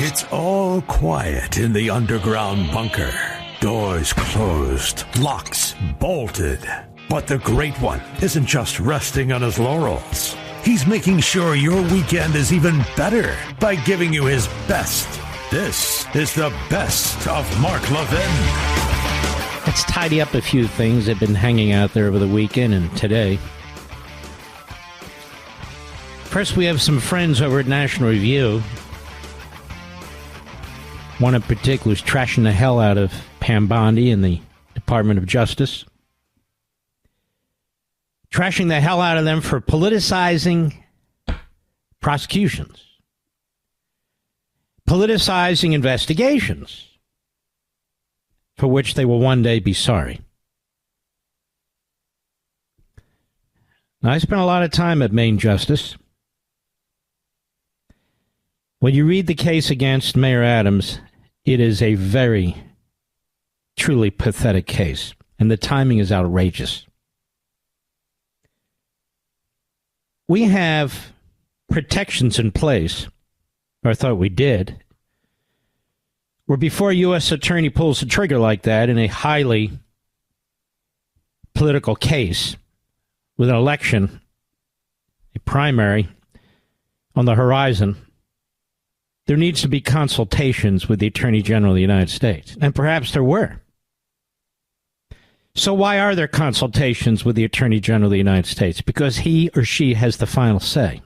It's all quiet in the underground bunker. Doors closed, locks bolted. But the Great One isn't just resting on his laurels. He's making sure your weekend is even better by giving you his best. This is the best of Mark Levin. Let's tidy up a few things that have been hanging out there over the weekend and today. First, we have some friends over at National Review. One in particular is trashing the hell out of Pam Bondi in the Department of Justice. Trashing the hell out of them for politicizing prosecutions. Politicizing investigations, for which they will one day be sorry. Now, I spent a lot of time at Maine Justice. When you read the case against Mayor Adams, it is a very, truly pathetic case, and the timing is outrageous. We have protections in place, or I thought we did, where before a U.S. attorney pulls the trigger like that in a highly political case, with an election, a primary on the horizon, there needs to be consultations with the Attorney General of the United States. And perhaps there were. So why are there consultations with the Attorney General of the United States? Because he or she has the final say.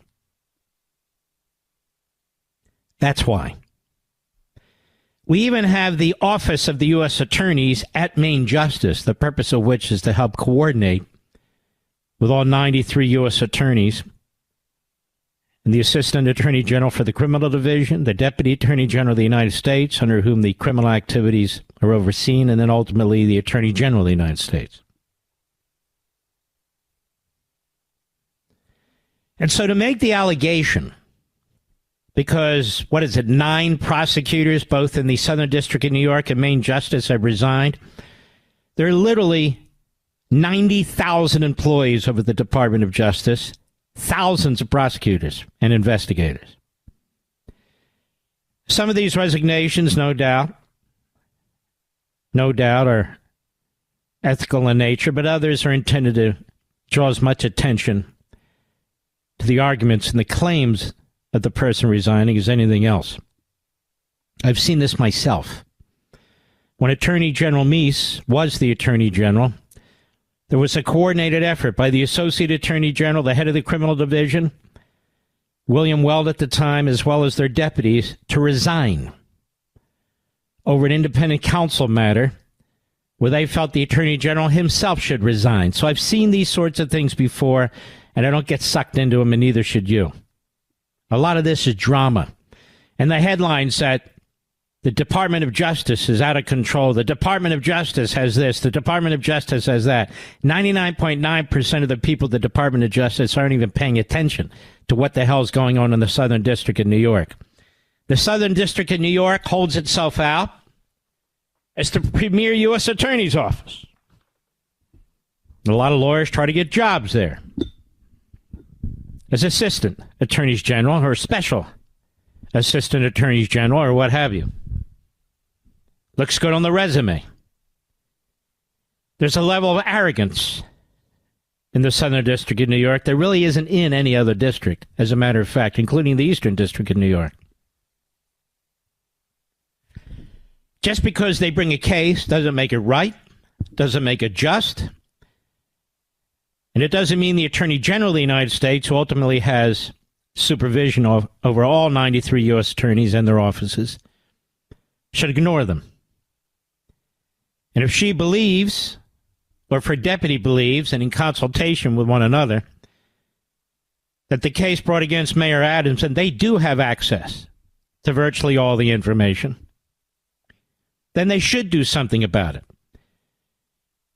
That's why. We even have the Office of the U.S. Attorneys at Maine Justice, the purpose of which is to help coordinate with all 93 U.S. attorneys and the Assistant Attorney General for the Criminal Division, the Deputy Attorney General of the United States, under whom the criminal activities are overseen, and then ultimately the Attorney General of the United States. And so to make the allegation, because, 9 prosecutors, both in the Southern District of New York and Maine Justice, have resigned, there are literally 90,000 employees over the Department of Justice, thousands of prosecutors and investigators. Some of these resignations, no doubt, are ethical in nature, but others are intended to draw as much attention to the arguments and the claims of the person resigning as anything else. I've seen this myself. When Attorney General Misuse was the Attorney General, there was a coordinated effort by the Associate Attorney General, the head of the Criminal Division, William Weld at the time, as well as their deputies, to resign over an independent counsel matter where they felt the Attorney General himself should resign. So I've seen these sorts of things before, and I don't get sucked into them, and neither should you. A lot of this is drama. And the headlines that the Department of Justice is out of control. The Department of Justice has this. The Department of Justice has that. 99.9% of the people at the Department of Justice aren't even paying attention to what the hell is going on in the Southern District of New York. The Southern District of New York holds itself out as the premier U.S. Attorney's Office. A lot of lawyers try to get jobs there as assistant attorneys general or special assistant attorneys general or what have you. Looks good on the resume. There's a level of arrogance in the Southern District of New York that really isn't in any other district, as a matter of fact, including the Eastern District of New York. Just because they bring a case doesn't make it right, doesn't make it just, and it doesn't mean the Attorney General of the United States, who ultimately has supervision over all 93 U.S. attorneys and their offices, should ignore them. And if she believes, or if her deputy believes, and in consultation with one another, that the case brought against Mayor Adams, and they do have access to virtually all the information, then they should do something about it.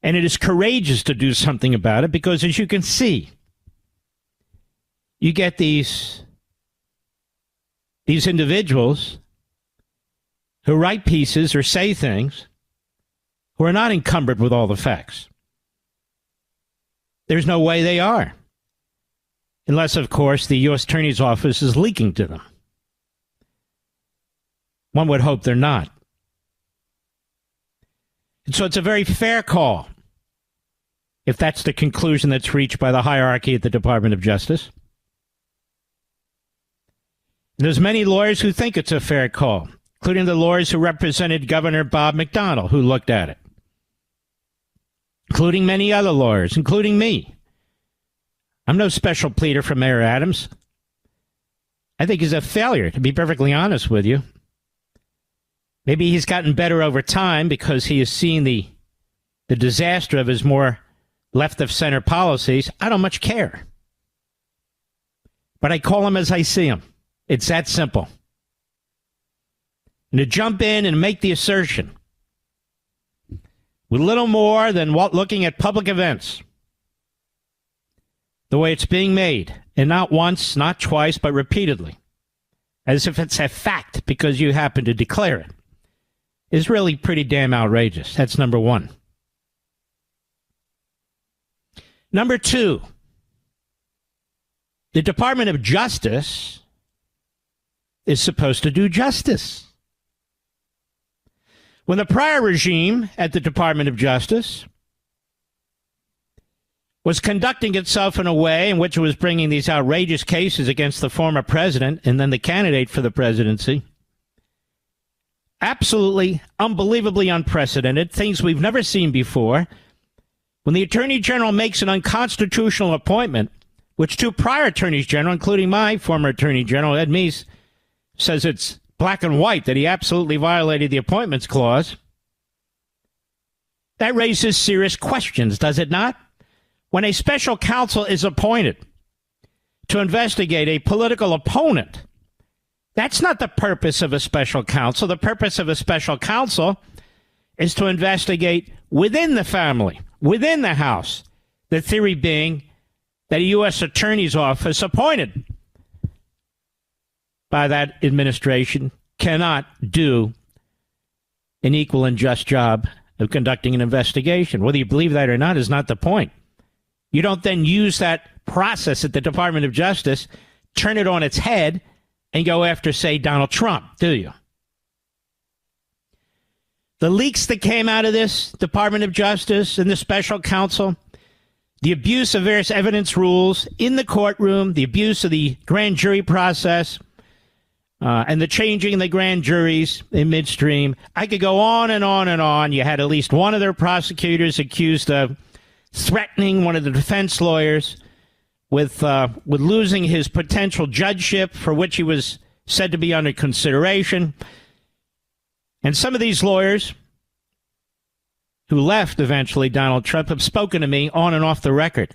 And it is courageous to do something about it because, as you can see, you get these individuals who write pieces or say things who are not encumbered with all the facts. There's no way they are. Unless, of course, the U.S. Attorney's Office is leaking to them. One would hope they're not. And so it's a very fair call, if that's the conclusion that's reached by the hierarchy at the Department of Justice. And there's many lawyers who think it's a fair call, including the lawyers who represented Governor Bob McDonnell, who looked at it, including many other lawyers, including me. I'm no special pleader for Mayor Adams. I think he's a failure, to be perfectly honest with you. Maybe he's gotten better over time because he has seen the disaster of his more left-of-center policies. I don't much care. But I call him as I see him. It's that simple. And to jump in and make the assertion with little more than looking at public events, the way it's being made, and not once, not twice, but repeatedly, as if it's a fact because you happen to declare it, is really pretty damn outrageous. That's number one. Number two, the Department of Justice is supposed to do justice. When the prior regime at the Department of Justice was conducting itself in a way in which it was bringing these outrageous cases against the former president and then the candidate for the presidency, absolutely, unbelievably unprecedented, things we've never seen before. When the Attorney General makes an unconstitutional appointment, which two prior Attorneys General, including my former Attorney General, Ed Meese, says it's black and white that he absolutely violated the Appointments Clause, that raises serious questions, does it not? When a special counsel is appointed to investigate a political opponent, that's not the purpose of a special counsel. The purpose of a special counsel is to investigate within the family, within the House, the theory being that a U.S. Attorney's Office appointed by that administration cannot do an equal and just job of conducting an investigation. Whether you believe that or not is not the point. You don't then use that process at the Department of Justice, turn it on its head, and go after, say, Donald Trump, do you? The leaks that came out of this Department of Justice and the special counsel, the abuse of various evidence rules in the courtroom, the abuse of the grand jury process, and the changing of the grand juries in midstream. I could go on and on and on. You had at least one of their prosecutors accused of threatening one of the defense lawyers with losing his potential judgeship, for which he was said to be under consideration. And some of these lawyers who left eventually Donald Trump have spoken to me on and off the record.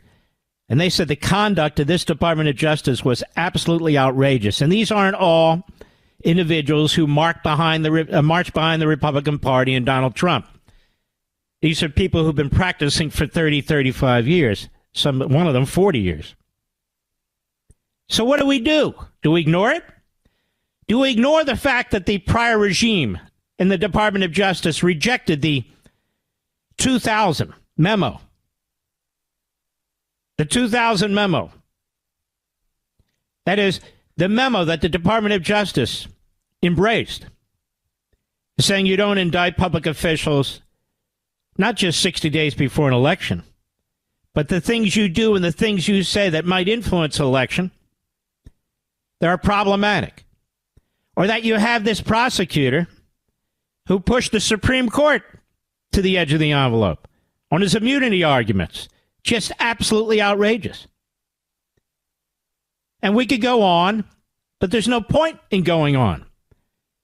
And they said the conduct of this Department of Justice was absolutely outrageous. And these aren't all individuals who marched behind the Republican Party and Donald Trump. These are people who've been practicing for 30, 35 years, one of them 40 years. So what do? Do we ignore it? Do we ignore the fact that the prior regime in the Department of Justice rejected the 2000 memo? The 2000 memo. That is, the memo that the Department of Justice embraced, saying you don't indict public officials not just 60 days before an election, but the things you do and the things you say that might influence an election that are problematic. Or that you have this prosecutor who pushed the Supreme Court to the edge of the envelope on his immunity arguments. Just absolutely outrageous. And we could go on, but there's no point in going on.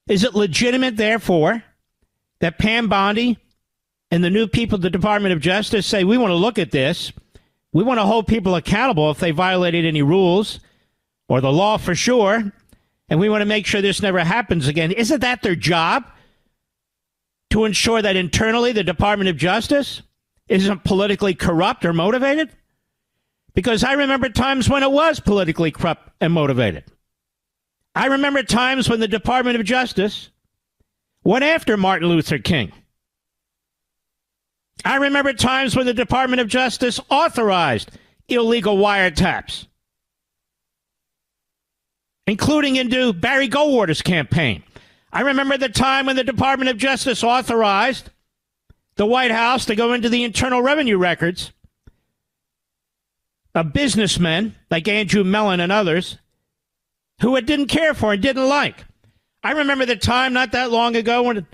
Is it legitimate, therefore, that Pam Bondi and the new people at the Department of Justice say, we want to look at this, we want to hold people accountable if they violated any rules or the law for sure, and we want to make sure this never happens again? Isn't that their job? To ensure that internally the Department of Justice isn't politically corrupt or motivated? Because I remember times when it was politically corrupt and motivated. I remember times when the Department of Justice went after Martin Luther King. I remember times when the Department of Justice authorized illegal wiretaps, including into Barry Goldwater's campaign. I remember the time when the Department of Justice authorized the White House to go into the Internal Revenue records of businessmen like Andrew Mellon and others who it didn't care for and didn't like. I remember the time not that long ago when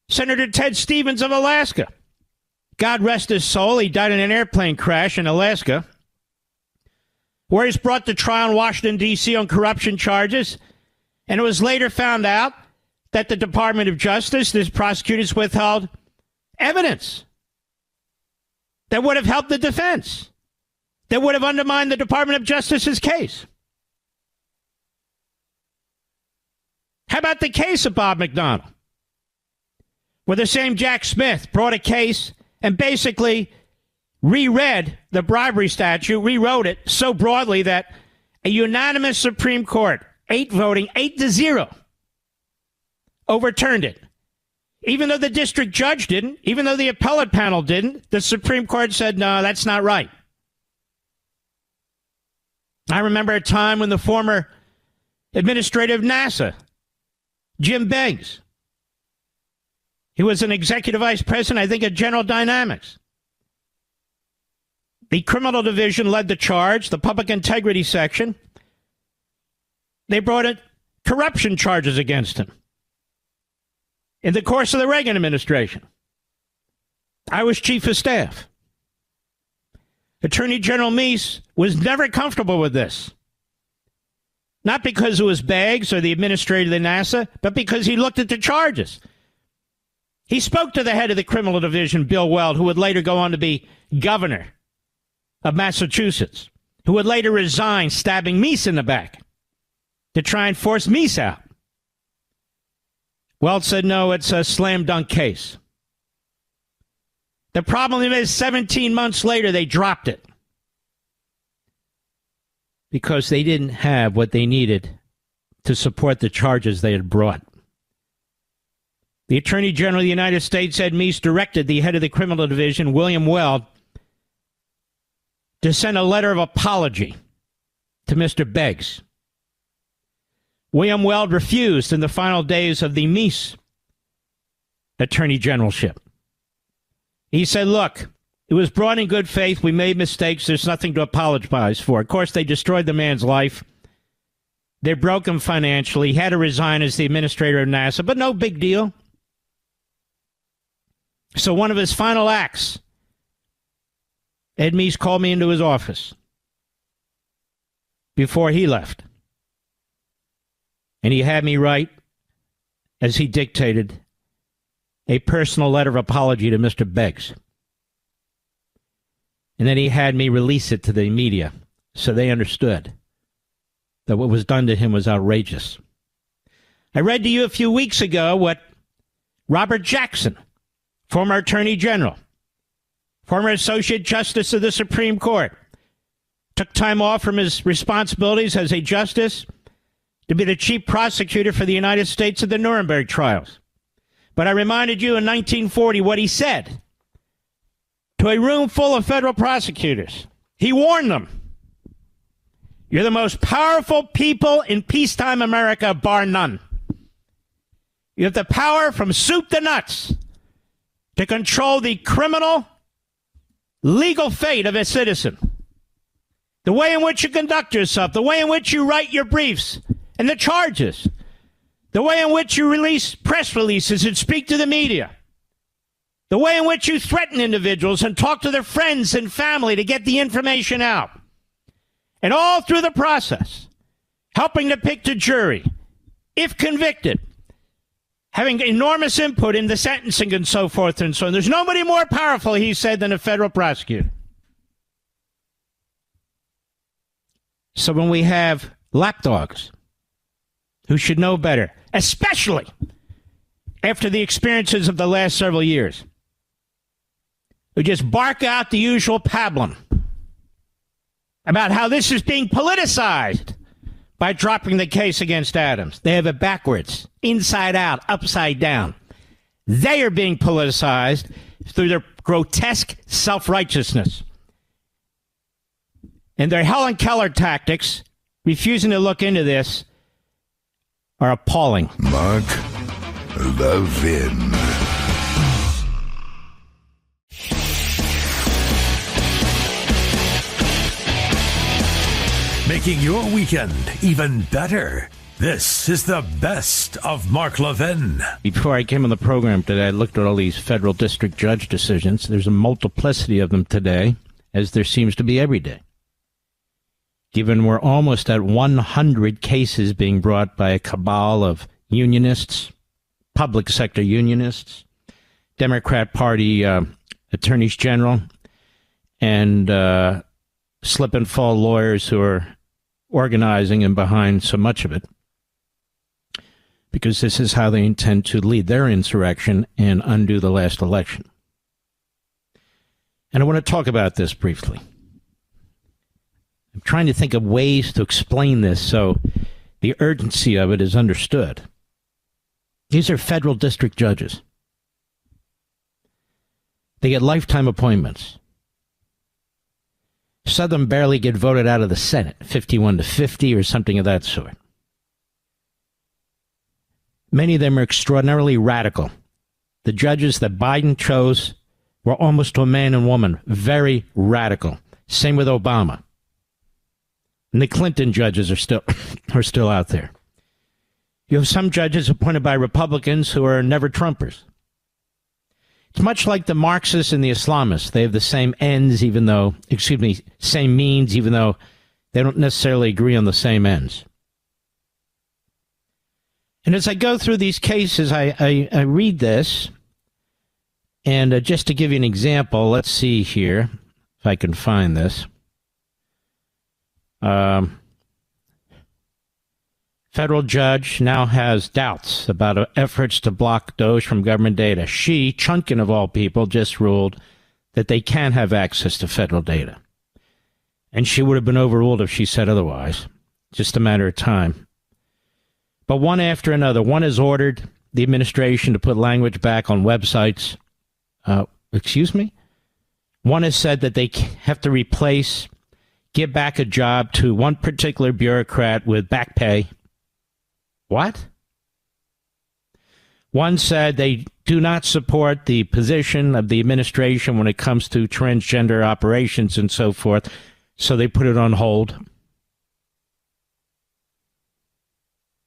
Senator Ted Stevens of Alaska, God rest his soul, he died in an airplane crash in Alaska, where he's brought to trial in Washington, D.C. on corruption charges, and it was later found out that the Department of Justice, the prosecutors withheld evidence that would have helped the defense, that would have undermined the Department of Justice's case. How about the case of Bob McDonnell, where the same Jack Smith brought a case and basically reread the bribery statute, rewrote it so broadly that a unanimous Supreme Court, 8-0, overturned it. Even though the district judge didn't, even though the appellate panel didn't, the Supreme Court said, no, that's not right. I remember a time when the former administrator of NASA, Jim Beggs, he was an executive vice president, I think, at General Dynamics. The criminal division led the charge, the public integrity section. They brought in corruption charges against him in the course of the Reagan administration. I was chief of staff. Attorney General Misuse was never comfortable with this. Not because it was Beggs or the administrator of the NASA, but because he looked at the charges. He spoke to the head of the criminal division, Bill Weld, who would later go on to be governor of Massachusetts, who would later resign, stabbing Misuse in the back to try and force Misuse out. Weld said, no, it's a slam dunk case. The problem is 17 months later, they dropped it because they didn't have what they needed to support the charges they had brought. The Attorney General of the United States, Ed Meese, directed the head of the criminal division, William Weld, to send a letter of apology to Mr. Beggs. William Weld refused in the final days of the Meese attorney generalship. He said, look, it was brought in good faith. We made mistakes. There's nothing to apologize for. Of course, they destroyed the man's life. They broke him financially. He had to resign as the administrator of NASA, but no big deal. So one of his final acts, Ed Meese called me into his office before he left. And he had me write, as he dictated, a personal letter of apology to Mr. Beggs. And then he had me release it to the media so they understood that what was done to him was outrageous. I read to you a few weeks ago what Robert Jackson, former Attorney General, former Associate Justice of the Supreme Court, took time off from his responsibilities as a justice to be the chief prosecutor for the United States of the Nuremberg trials. But I reminded you in 1940 what he said to a room full of federal prosecutors. He warned them, you're the most powerful people in peacetime America, bar none. You have the power from soup to nuts to control the criminal, legal fate of a citizen. The way in which you conduct yourself, the way in which you write your briefs and the charges, the way in which you release press releases and speak to the media, the way in which you threaten individuals and talk to their friends and family to get the information out. And all through the process, helping to pick the jury, if convicted, having enormous input in the sentencing and so forth and so on. There's nobody more powerful, he said, than a federal prosecutor. So when we have lapdogs who should know better, especially after the experiences of the last several years, who just bark out the usual pablum about how this is being politicized by dropping the case against Adams. They have it backwards, inside out, upside down. They are being politicized through their grotesque self-righteousness. And their Helen Keller tactics, refusing to look into this, are appalling. Mark Levin. Making your weekend even better. This is the best of Mark Levin. Before I came on the program today, I looked at all these federal district judge decisions. There's a multiplicity of them today, as there seems to be every day. Given we're almost at 100 cases being brought by a cabal of unionists, public sector unionists, Democrat Party attorneys general, and slip and fall lawyers who are organizing and behind so much of it, because this is how they intend to lead their insurrection and undo the last election. And I want to talk about this briefly. I'm trying to think of ways to explain this so the urgency of it is understood. These are federal district judges. They get lifetime appointments. Some of them barely get voted out of the Senate, 51-50 or something of that sort. Many of them are extraordinarily radical. The judges that Biden chose were almost to a man and woman, very radical. Same with Obama. And the Clinton judges are still out there. You have some judges appointed by Republicans who are never Trumpers. It's much like the Marxists and the Islamists. They have the same ends, same means, even though they don't necessarily agree on the same ends. And as I go through these cases, I read this, and just to give you an example, let's see here if I can find this. Federal judge now has doubts about efforts to block DOJ from government data. She, Chunkin of all people, just ruled that they can have access to federal data. And she would have been overruled if she said otherwise. Just a matter of time. But one after another, one has ordered the administration to put language back on websites. One has said that they have to give back a job to one particular bureaucrat with back pay. What? One said they do not support the position of the administration when it comes to transgender operations and so forth, so they put it on hold.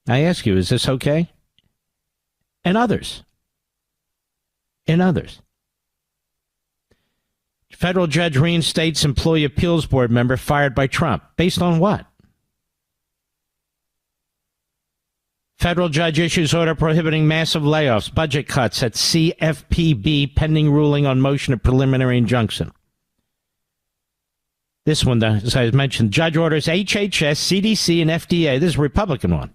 I ask you, is this okay? And others. Federal judge reinstates employee appeals board member fired by Trump. Based on what? Federal judge issues order prohibiting massive layoffs, budget cuts at CFPB pending ruling on motion of preliminary injunction. This one, as I mentioned, judge orders HHS, CDC, and FDA. This is a Republican one.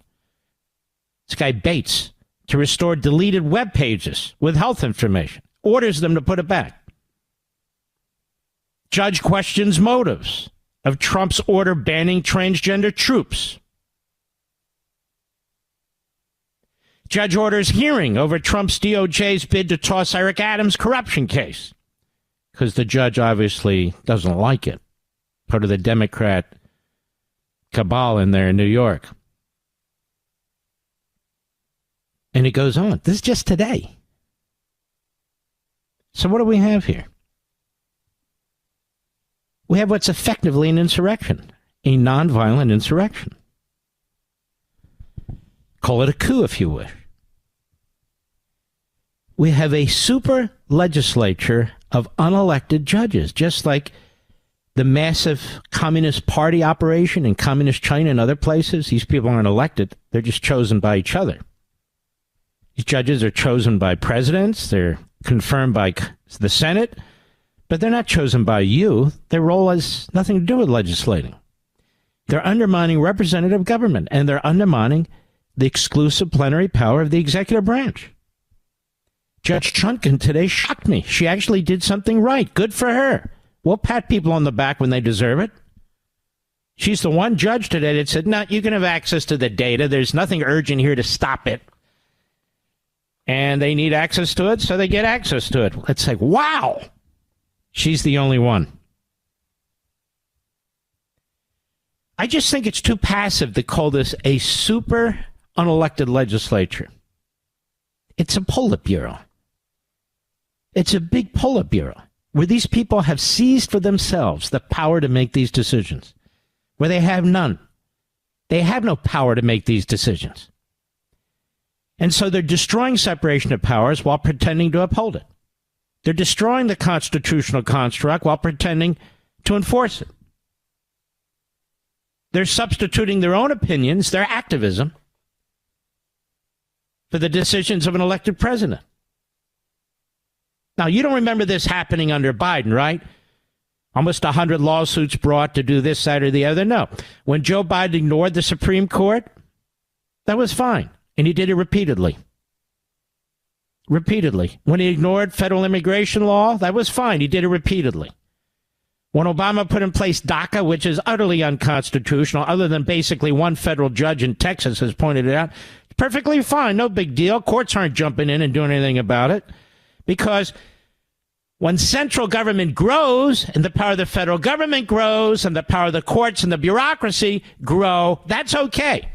This guy Bates to restore deleted web pages with health information. Orders them to put it back. Judge questions motives of Trump's order banning transgender troops. Judge orders hearing over Trump's DOJ's bid to toss Eric Adams' corruption case. Because the judge obviously doesn't like it. Part of the Democrat cabal in there in New York. And it goes on. This is just today. So what do we have here? We have what's effectively an insurrection, a nonviolent insurrection. Call it a coup, if you wish. We have a super legislature of unelected judges, just like the massive Communist Party operation in Communist China and other places. These people aren't elected. They're just chosen by each other. These judges are chosen by presidents. They're confirmed by the Senate. But they're not chosen by you. Their role has nothing to do with legislating. They're undermining representative government, and they're undermining the exclusive plenary power of the executive branch. Judge Chunkin today shocked me. She actually did something right. Good for her. We'll pat people on the back when they deserve it. She's the one judge today that said, no, you can have access to the data. There's nothing urgent here to stop it. And they need access to it, so they get access to it. It's like, wow. She's the only one. I just think it's too passive to call this a super unelected legislature. It's a Politburo. It's a big Politburo where these people have seized for themselves the power to make these decisions, where they have none. They have no power to make these decisions. And so they're destroying separation of powers while pretending to uphold it. They're destroying the constitutional construct while pretending to enforce it. They're substituting their own opinions, their activism, for the decisions of an elected president. Now, you don't remember this happening under Biden, right? Almost 100 lawsuits brought to do this, that, or the other. No. When Joe Biden ignored the Supreme Court, that was fine. And he did it repeatedly. Repeatedly. When he ignored federal immigration law, that was fine. He did it repeatedly. When Obama put in place DACA, which is utterly unconstitutional, other than basically one federal judge in Texas has pointed it out, it's perfectly fine. No big deal. Courts aren't jumping in and doing anything about it. Because when central government grows and the power of the federal government grows and the power of the courts and the bureaucracy grow, that's okay.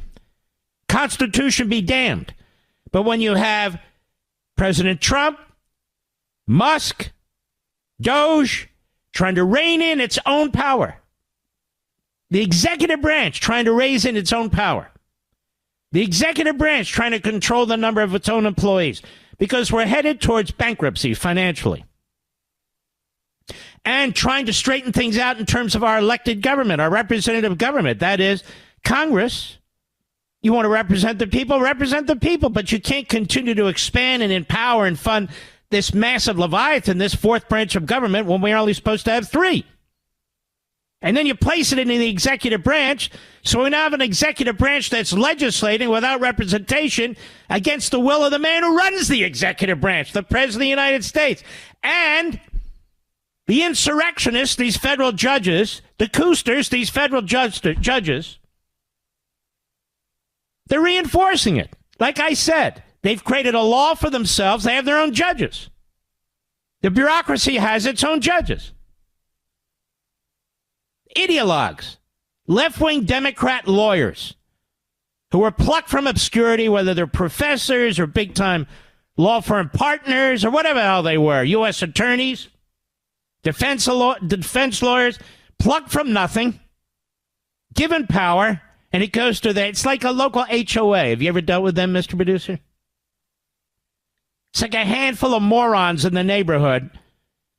Constitution be damned. But when you have President Trump, Musk, Doge trying to rein in its own power, the executive branch trying to raise in its own power, the executive branch trying to control the number of its own employees, because we're headed towards bankruptcy financially, and trying to straighten things out in terms of our elected government, our representative government, that is Congress. You want to represent the people, but you can't continue to expand and empower and fund this massive Leviathan, this fourth branch of government, when we're only supposed to have three. And then you place it in the executive branch, so we now have an executive branch that's legislating without representation against the will of the man who runs the executive branch, the President of the United States. And the insurrectionists, these federal judges, the coosters, these federal judges, they're reinforcing it. Like I said, they've created a law for themselves. They have their own judges. The bureaucracy has its own judges. Ideologues, left-wing Democrat lawyers who were plucked from obscurity, whether they're professors or big-time law firm partners or whatever the hell they were, U.S. attorneys, defense lawyers, plucked from nothing, given power, and it goes to it's like a local HOA. Have you ever dealt with them, Mr. Producer? It's like a handful of morons in the neighborhood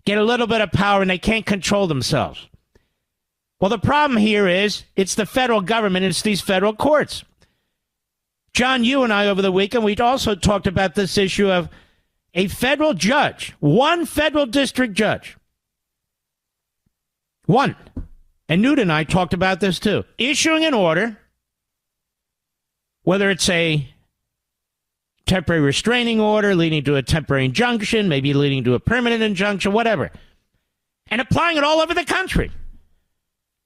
get a little bit of power and they can't control themselves. Well, the problem here is it's the federal government, it's these federal courts. John, you and I over the weekend, we also talked about this issue of a federal judge, one federal district judge. One. And Newt and I talked about this too. Issuing an order, whether it's a temporary restraining order leading to a temporary injunction, maybe leading to a permanent injunction, whatever, and applying it all over the country.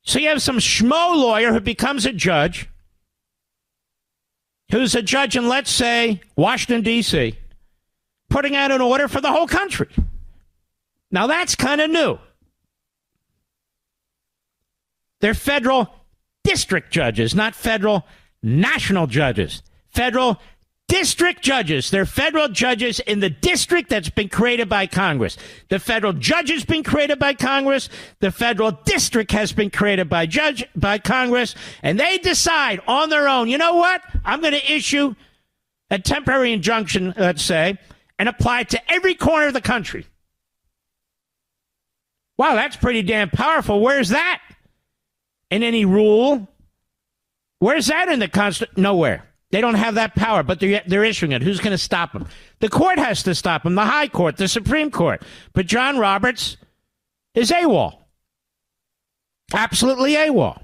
So you have some schmo lawyer who becomes a judge, who's a judge in, let's say, Washington, D.C., putting out an order for the whole country. Now, that's kind of new. They're federal district judges, not federal national judges. Federal district judges. They're federal judges in the district that's been created by Congress. The federal judge has been created by Congress. The federal district has been created by Congress. And they decide on their own, you know what? I'm going to issue a temporary injunction, let's say, and apply it to every corner of the country. Wow, that's pretty damn powerful. Where's that? In any rule? Where's that in the Constitution? Nowhere. They don't have that power, but they're issuing it. Who's going to stop them? The court has to stop them, the High Court, the Supreme Court. But John Roberts is AWOL. Absolutely AWOL.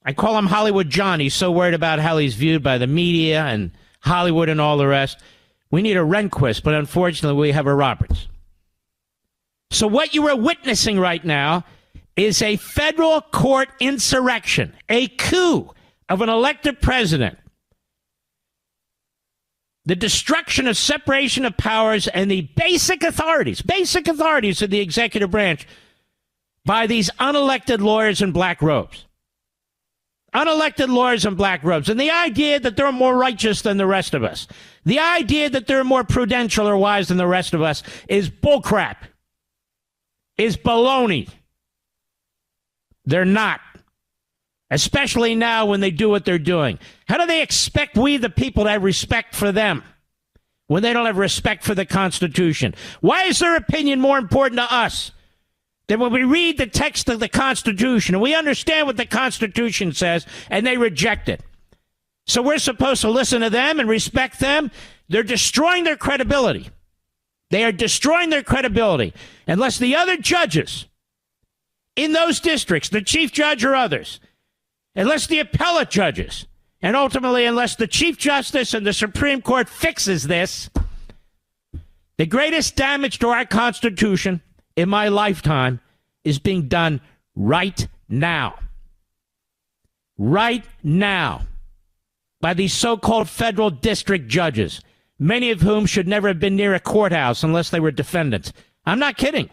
I call him Hollywood John. He's so worried about how he's viewed by the media and Hollywood and all the rest. We need a Rehnquist, but unfortunately we have a Roberts. So what you are witnessing right now is a federal court insurrection, a coup of an elected president, the destruction of separation of powers and the basic authorities of the executive branch by these unelected lawyers in black robes. Unelected lawyers in black robes. And the idea that they're more righteous than the rest of us, the idea that they're more prudential or wise than the rest of us is bullcrap, is baloney. They're not. Especially now when they do what they're doing. How do they expect we, the people, to have respect for them when they don't have respect for the Constitution? Why is their opinion more important to us than when we read the text of the Constitution and we understand what the Constitution says and they reject it? So we're supposed to listen to them and respect them? They're destroying their credibility. They are destroying their credibility unless the other judges in those districts, the chief judge or others, unless the appellate judges, and ultimately unless the Chief Justice and the Supreme Court fixes this, the greatest damage to our Constitution in my lifetime is being done right now. Right now. By these so-called federal district judges, many of whom should never have been near a courthouse unless they were defendants. I'm not kidding.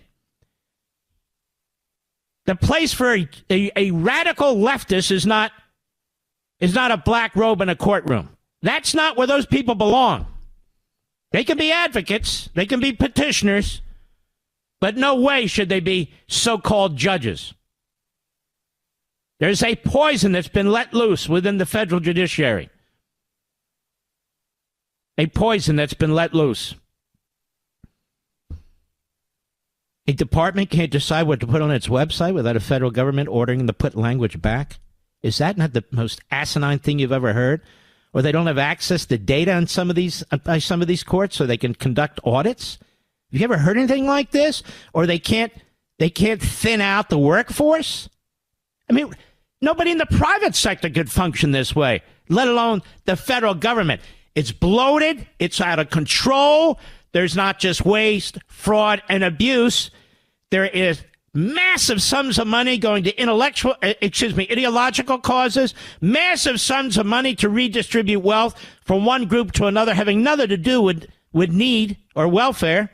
The place for a radical leftist is not a black robe in a courtroom. That's not where those people belong. They can be advocates, they can be petitioners, but no way should they be so-called judges. There's a poison that's been let loose within the federal judiciary. A poison that's been let loose. A department can't decide what to put on its website without a federal government ordering them to put language back? Is that not the most asinine thing you've ever heard? Or they don't have access to data on some of these courts so they can conduct audits? Have you ever heard anything like this? Or they can't thin out the workforce? I mean, nobody in the private sector could function this way, let alone the federal government. It's bloated. It's out of control. There's not just waste, fraud, and abuse. There is massive sums of money going to ideological causes, massive sums of money to redistribute wealth from one group to another, having nothing to do with need or welfare.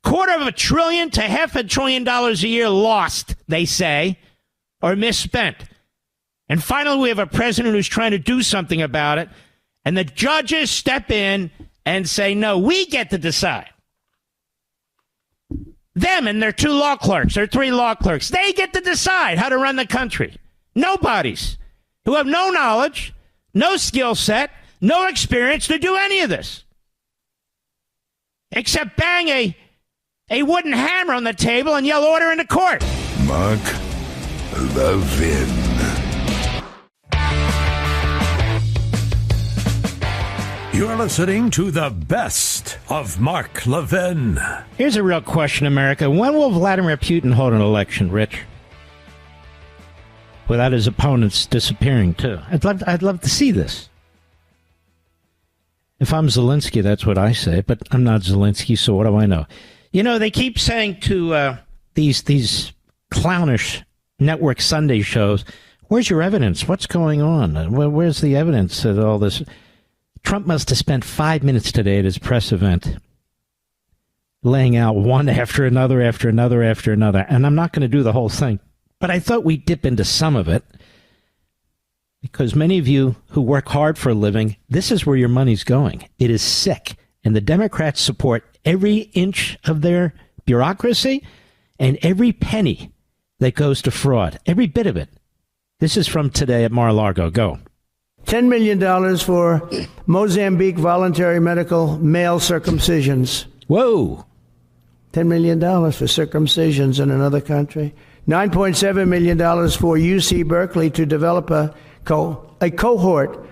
$250 billion to $500 billion a year lost, they say, or misspent. And finally, we have a president who's trying to do something about it, and the judges step in and say, no, we get to decide. Them and their 2 law clerks, their 3 law clerks, they get to decide how to run the country. Nobodies who have no knowledge, no skill set, no experience to do any of this. Except bang a wooden hammer on the table and yell order in the court. Mark Levin. You're listening to the best of Mark Levin. Here's a real question, America. When will Vladimir Putin hold an election, Rich? Without his opponents disappearing, too. I'd love to see this. If I'm Zelensky, that's what I say, but I'm not Zelensky, so what do I know? You know, they keep saying to these clownish network Sunday shows, where's your evidence? What's going on? Where's the evidence of all this? Trump must have spent 5 minutes today at his press event laying out one after another, after another, after another. And I'm not going to do the whole thing, but I thought we'd dip into some of it because many of you who work hard for a living, this is where your money's going. It is sick. And the Democrats support every inch of their bureaucracy and every penny that goes to fraud, every bit of it. This is from today at Mar-a-Lago. Go. $10 million for Mozambique voluntary medical male circumcisions. Whoa. $10 million for circumcisions in another country. $9.7 million for UC Berkeley to develop a cohort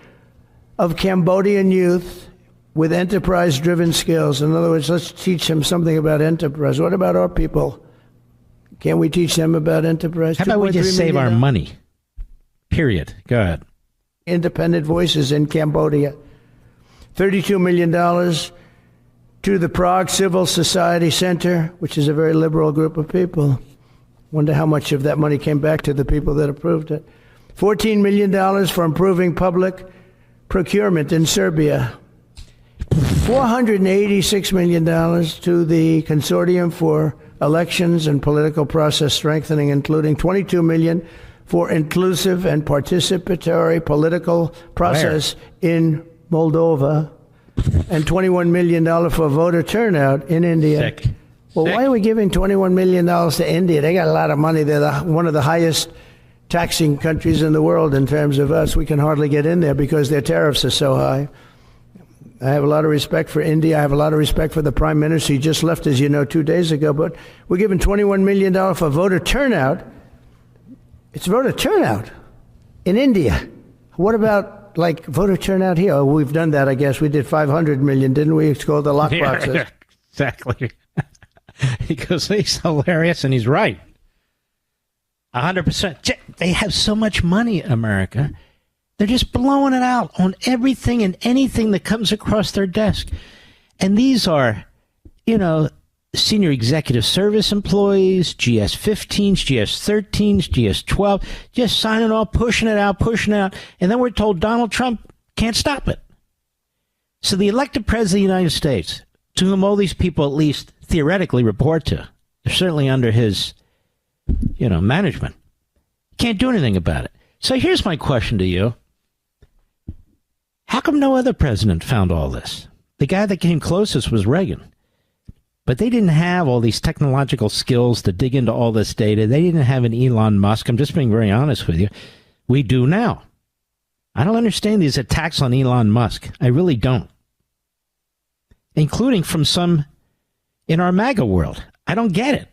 of Cambodian youth with enterprise-driven skills. In other words, let's teach them something about enterprise. What about our people? Can't we teach them about enterprise? How about we just save our money? Period. Go ahead. Independent voices in Cambodia. $32 million to the Prague Civil Society Center, which is a very liberal group of people. Wonder how much of that money came back to the people that approved it. $14 million for improving public procurement in Serbia. $486 million to the Consortium for Elections and Political Process Strengthening, including $22 million for inclusive and participatory political process in Moldova, and $21 million for voter turnout in India. Sick. Well, why are we giving $21 million to India? They got a lot of money. They're one of the highest taxing countries in the world in terms of us. We can hardly get in there because their tariffs are so high. I have a lot of respect for India. I have a lot of respect for the Prime Minister. He just left, as you know, 2 days ago. But we're giving $21 million for voter turnout. It's voter turnout in India. What about, like, voter turnout here? Oh, we've done that, I guess. We did 500 million, didn't we? It's called the lockboxes. Yeah, exactly. He goes, he's hilarious, and he's right. 100%. They have so much money, America. They're just blowing it out on everything and anything that comes across their desk. And these are, senior executive service employees, GS-15s, GS-13s, GS-12, just signing off, pushing it out. And then we're told Donald Trump can't stop it. So the elected president of the United States, to whom all these people at least theoretically report to, they're certainly under his, management, can't do anything about it. So here's my question to you. How come no other president found all this? The guy that came closest was Reagan. But they didn't have all these technological skills to dig into all this data. They didn't have an Elon Musk. I'm just being very honest with you. We do now. I don't understand these attacks on Elon Musk. I really don't. Including from some in our MAGA world. I don't get it.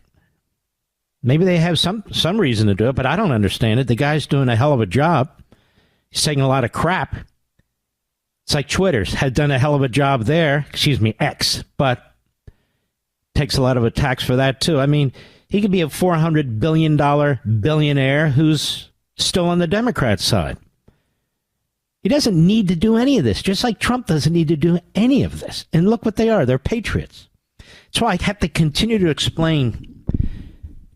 Maybe they have some reason to do it, but I don't understand it. The guy's doing a hell of a job. He's taking a lot of crap. It's like Twitter's had done a hell of a job there. X. But takes a lot of attacks for that, too. I mean, he could be a $400 billion billionaire who's still on the Democrat side. He doesn't need to do any of this, just like Trump doesn't need to do any of this. And look what they are. They're patriots. That's why I have to continue to explain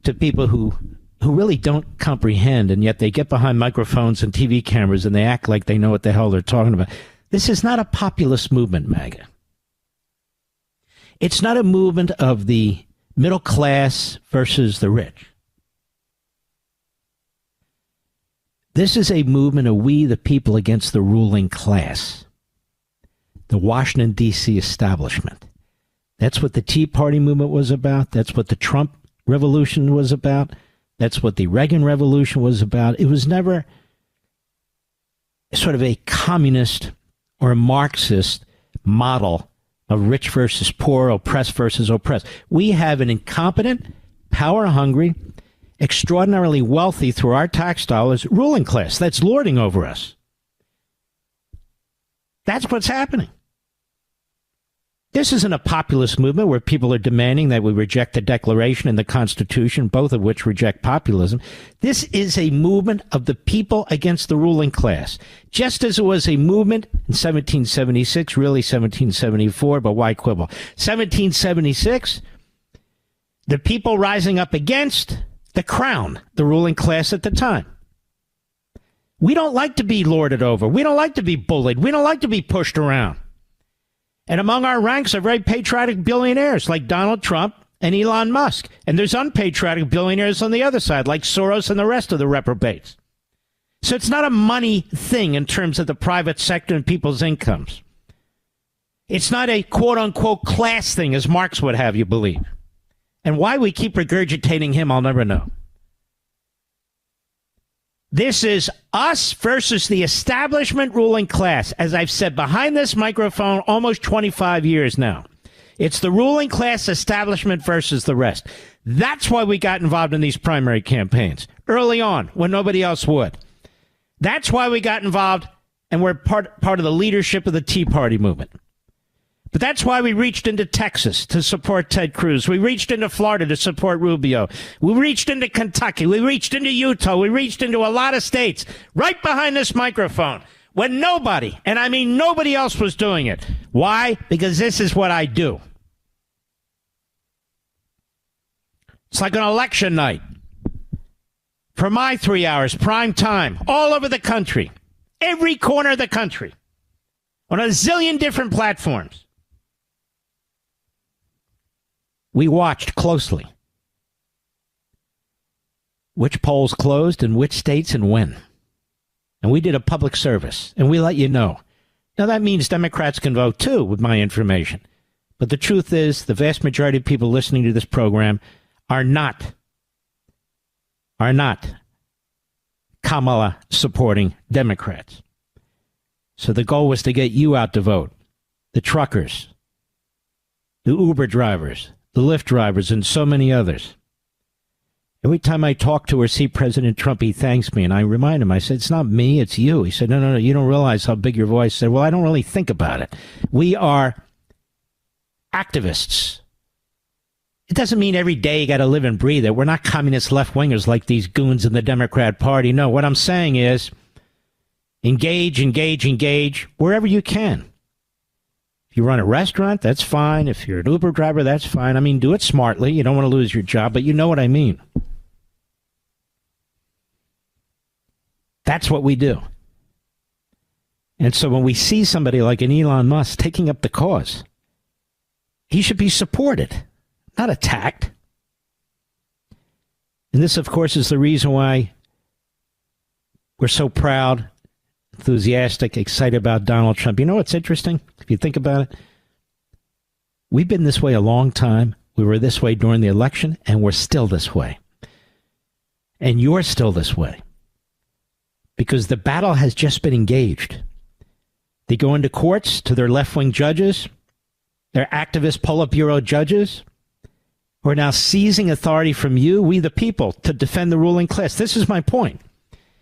to people who really don't comprehend, and yet they get behind microphones and TV cameras and they act like they know what the hell they're talking about. This is not a populist movement, MAGA. It's not a movement of the middle class versus the rich. This is a movement of we the people against the ruling class, the Washington, D.C. establishment. That's what the Tea Party movement was about. That's what the Trump Revolution was about. That's what the Reagan Revolution was about. It was never sort of a communist or a Marxist model of rich versus poor, oppressed versus oppressed. We have an incompetent, power-hungry, extraordinarily wealthy through our tax dollars ruling class that's lording over us. That's what's happening. This isn't a populist movement where people are demanding that we reject the Declaration and the Constitution, both of which reject populism. This is a movement of the people against the ruling class, just as it was a movement in 1776, really 1774, but why quibble? 1776, the people rising up against the crown, the ruling class at the time. We don't like to be lorded over. We don't like to be bullied. We don't like to be pushed around. And among our ranks are very patriotic billionaires like Donald Trump and Elon Musk. And there's unpatriotic billionaires on the other side like Soros and the rest of the reprobates. So it's not a money thing in terms of the private sector and people's incomes. It's not a quote-unquote class thing, as Marx would have you believe. And why we keep regurgitating him, I'll never know. This is us versus the establishment ruling class, as I've said behind this microphone almost 25 years now. It's the ruling class establishment versus the rest. That's why we got involved in these primary campaigns early on when nobody else would. That's why we got involved and we're part of the leadership of the Tea Party movement. But that's why we reached into Texas to support Ted Cruz. We reached into Florida to support Rubio. We reached into Kentucky. We reached into Utah. We reached into a lot of states right behind this microphone when nobody, and I mean nobody else was doing it. Why? Because this is what I do. It's like an election night. For my 3 hours, prime time, all over the country, every corner of the country, on a zillion different platforms. We watched closely. which polls closed in which states and when. And we did a public service, and we let you know. Now, that means Democrats can vote, too, with my information. But the truth is, the vast majority of people listening to this program are not Kamala supporting Democrats. So the goal was to get you out to vote. The truckers, the Uber drivers, the Lyft drivers, and so many others. Every time I talk to or see President Trump, he thanks me, and I remind him, I said, it's not me, it's you. He said, no, you don't realize how big your voice. I said, well, I don't really think about it. We are activists. It doesn't mean every day you got to live and breathe it. We're not communist left-wingers like these goons in the Democrat Party. No, what I'm saying is engage wherever you can. If you run a restaurant, that's fine. If you're an Uber driver, that's fine. I mean, do it smartly. You don't want to lose your job, but you know what I mean. That's what we do. And so when we see somebody like an Elon Musk taking up the cause, he should be supported, not attacked. And this, of course, is the reason why we're so proud, enthusiastic, excited about Donald Trump. You know what's interesting? If you think about it, we've been this way a long time. We were this way during the election, and we're still this way. And you're still this way. Because the battle has just been engaged. They go into courts to their left-wing judges, their activist Politburo judges, who are now seizing authority from you, we the people, to defend the ruling class. This is my point.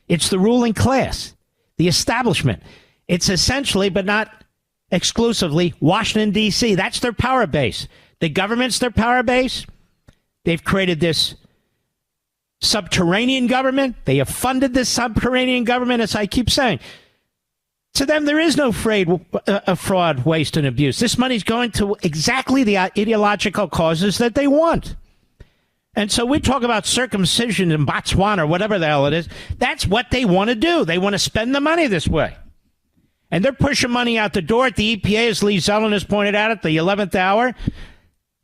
It's the ruling class, the establishment. It's essentially, but not exclusively, Washington, D.C. That's their power base. The government's their power base. They've created this subterranean government. They have funded this subterranean government, as I keep saying. To them, there is no fraud, waste, and abuse. This money's going to exactly the ideological causes that they want. And so we talk about circumcision in Botswana or whatever the hell it is. That's what they want to do. They want to spend the money this way. And they're pushing money out the door at the EPA, as Lee Zeldin has pointed out at the 11th hour.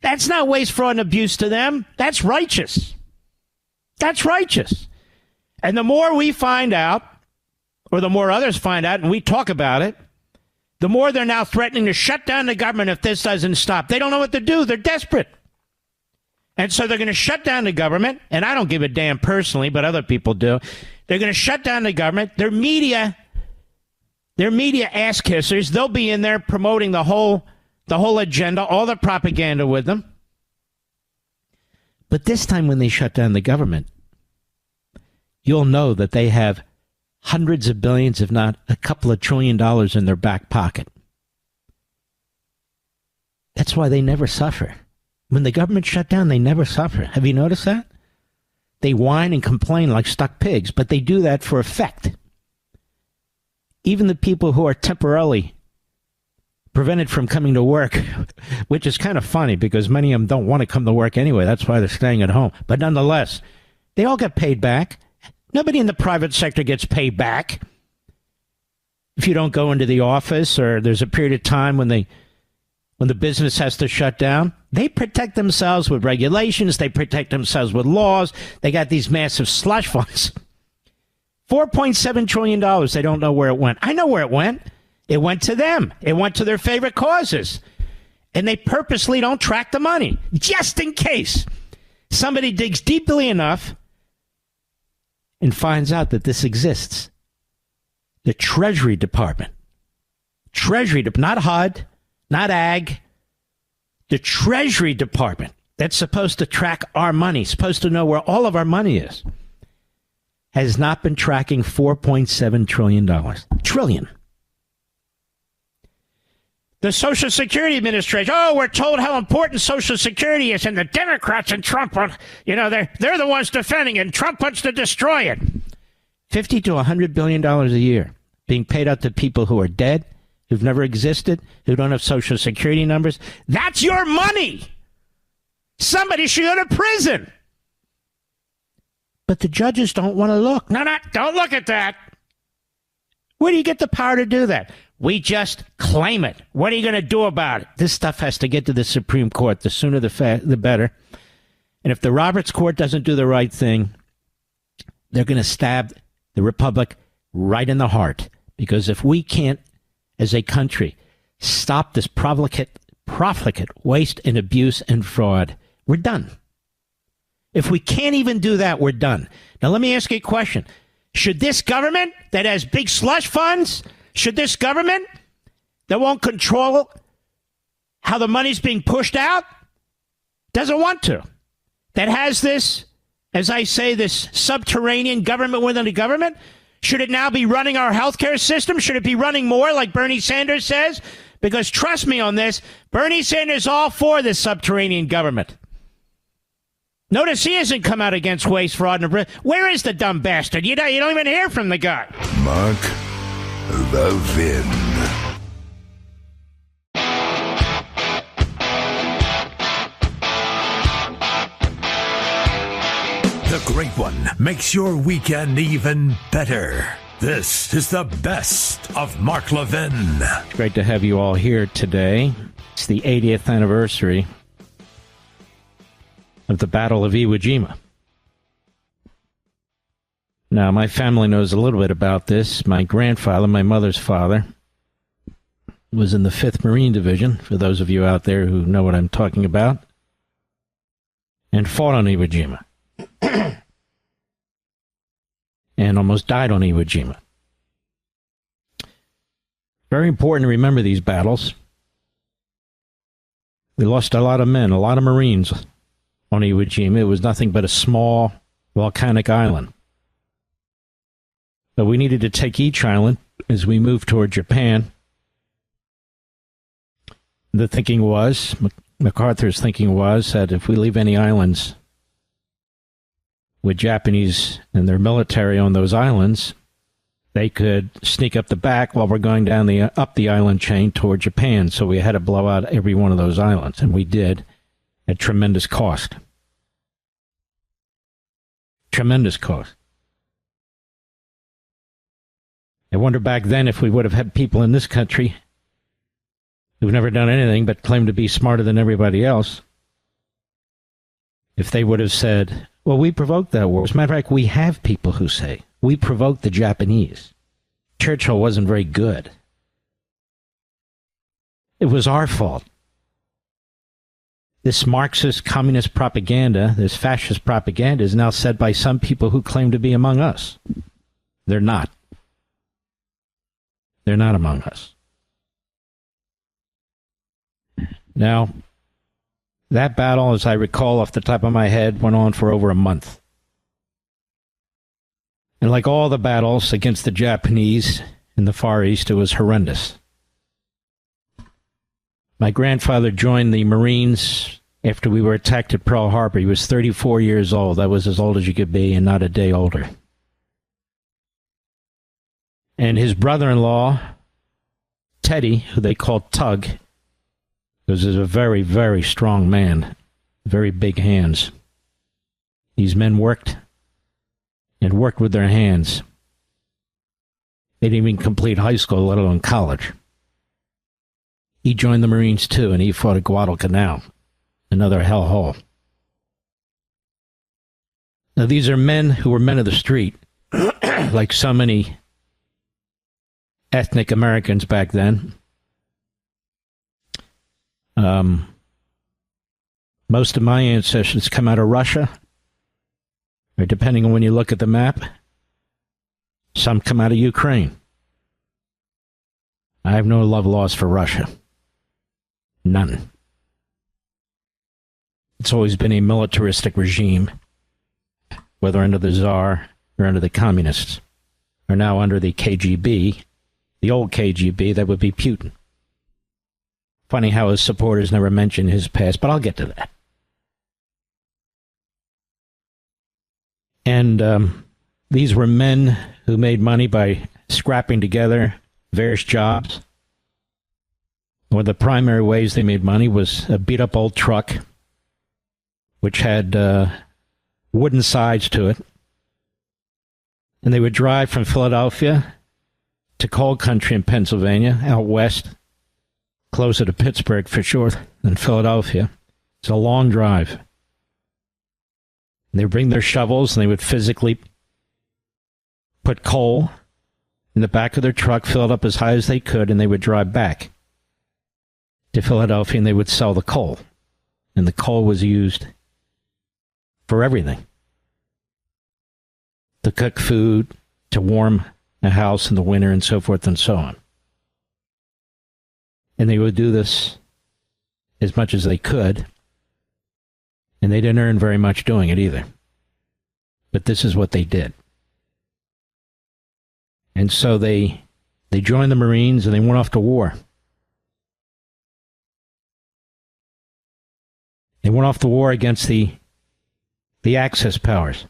That's not waste, fraud, and abuse to them. That's righteous. That's righteous. And the more we find out, or the more others find out, and we talk about it, the more they're now threatening to shut down the government if this doesn't stop. They don't know what to do. They're desperate. And so they're going to shut down the government, and I don't give a damn personally, but other people do. They're going to shut down the government. Their media ass kissers, they'll be in there promoting the whole agenda, all the propaganda with them. But this time when they shut down the government, you'll know that they have hundreds of billions, if not a couple of $1 trillion in their back pocket. That's why they never suffer. When the government shut down, they never suffer. Have you noticed that? They whine and complain like stuck pigs, but they do that for effect. Even the people who are temporarily prevented from coming to work, which is kind of funny because many of them don't want to come to work anyway. That's why they're staying at home. But nonetheless, they all get paid back. Nobody in the private sector gets paid back. If you don't go into the office or there's a period of time when the business has to shut down, they protect themselves with regulations. They protect themselves with laws. They got these massive slush funds. $4.7 trillion. They don't know where it went. I know where it went. It went to them. It went to their favorite causes. And they purposely don't track the money, just in case somebody digs deeply enough and finds out that this exists. The Treasury Department. Not HUD, not Ag. The Treasury Department that's supposed to track our money, supposed to know where all of our money is, has not been tracking $4.7 trillion. Trillion. The Social Security Administration, we're told how important Social Security is, and the Democrats and Trump, they're the ones defending it, and Trump wants to destroy it. $50 to $100 billion a year being paid out to people who are dead, who've never existed, who don't have Social Security numbers. That's your money. Somebody should go to prison. But the judges don't want to look. No, don't look at that. Where do you get the power to do that? We just claim it. What are you going to do about it? This stuff has to get to the Supreme Court. The sooner the better. And if the Roberts Court doesn't do the right thing, they're going to stab the republic right in the heart. Because if we can't, as a country, stop this profligate waste and abuse and fraud, we're done. If we can't even do that, we're done. Now, let me ask you a question. Should this government that has big slush funds, should this government that won't control how the money's being pushed out, doesn't want to, that has this, as I say, this subterranean government within the government, should it now be running our healthcare system? Should it be running more like Bernie Sanders says? Because trust me on this, Bernie Sanders is all for this subterranean government. Notice he hasn't come out against waste, fraud, and abuse. Where is the dumb bastard? You don't even hear from the guy. Mark Levin. The Great One makes your weekend even better. This is the best of Mark Levin. Great to have you all here today. It's the 80th anniversary of the Battle of Iwo Jima. Now, my family knows a little bit about this. My grandfather, my mother's father, was in the 5th Marine Division, for those of you out there who know what I'm talking about, and fought on Iwo Jima. And almost died on Iwo Jima. Very important to remember these battles. We lost a lot of men, a lot of Marines on Iwo Jima. It was nothing but a small volcanic island. But we needed to take each island as we moved toward Japan. The thinking was, MacArthur's thinking was, that if we leave any islands with Japanese and their military on those islands, they could sneak up the back while we're going down up the island chain toward Japan. So we had to blow out every one of those islands, and we did at tremendous cost. Tremendous cost. I wonder back then if we would have had people in this country who've never done anything but claim to be smarter than everybody else, if they would have said, well, we provoked that war. As a matter of fact, we have people who say, we provoked the Japanese. Churchill wasn't very good. It was our fault. This Marxist communist propaganda, this fascist propaganda, is now said by some people who claim to be among us. They're not. They're not among us. Now, that battle, as I recall off the top of my head, went on for over a month. And like all the battles against the Japanese in the Far East, it was horrendous. My grandfather joined the Marines after we were attacked at Pearl Harbor. He was 34 years old. That was as old as you could be, and not a day older. And his brother-in-law, Teddy, who they called Tug, was a very, very strong man, very big hands. These men worked and worked with their hands. They didn't even complete high school, let alone college. He joined the Marines too, and he fought at Guadalcanal, another hellhole. Now, these are men who were men of the street, like so many ethnic Americans back then. Most of my ancestors come out of Russia, or depending on when you look at the map, some come out of Ukraine. I have no love lost for Russia. None. It's always been a militaristic regime, whether under the Tsar or under the communists, or now under the KGB, the old KGB, that would be Putin. Funny how his supporters never mention his past, but I'll get to that. And these were men who made money by scrapping together various jobs. One of the primary ways they made money was a beat-up old truck, which had wooden sides to it. And they would drive from Philadelphia to coal country in Pennsylvania, out west, closer to Pittsburgh for sure than Philadelphia. It's a long drive. And they would bring their shovels and they would physically put coal in the back of their truck, fill it up as high as they could, and they would drive back to Philadelphia, and they would sell the coal. And the coal was used for everything. To cook food, to warm a house in the winter, and so forth and so on. And they would do this as much as they could, and they didn't earn very much doing it either. But this is what they did. And so they joined the Marines and they went off to war. They went off to war against the Axis powers,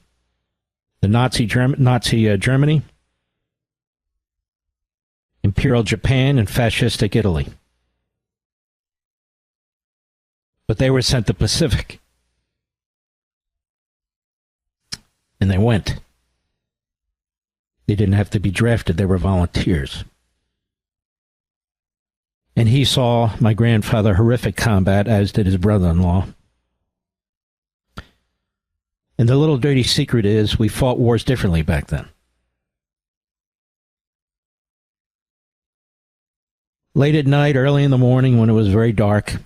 the Nazi Germany, Imperial Japan, and fascistic Italy. But they were sent to the Pacific. And they went. They didn't have to be drafted. They were volunteers. And he saw my grandfather horrific combat, as did his brother-in-law. And the little dirty secret is we fought wars differently back then. Late at night, early in the morning, when it was very dark,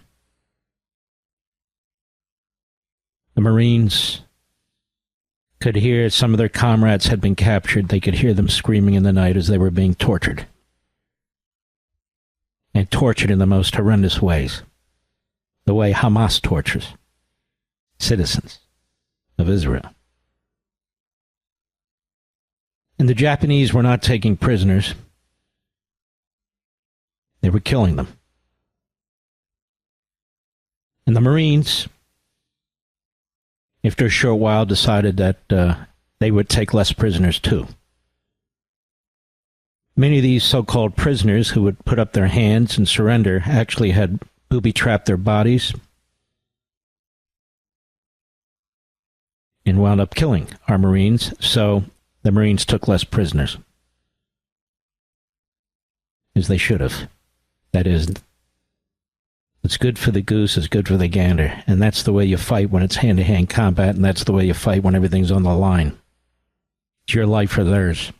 the Marines could hear some of their comrades had been captured. They could hear them screaming in the night as they were being tortured. And tortured in the most horrendous ways. The way Hamas tortures citizens of Israel. And the Japanese were not taking prisoners. They were killing them. And the Marines, after a short while, decided that they would take less prisoners too. Many of these so-called prisoners who would put up their hands and surrender actually had booby-trapped their bodies and wound up killing our Marines, so the Marines took less prisoners. As they should have. That is, what's good for the goose is good for the gander, and that's the way you fight when it's hand-to-hand combat, and that's the way you fight when everything's on the line. It's your life or theirs.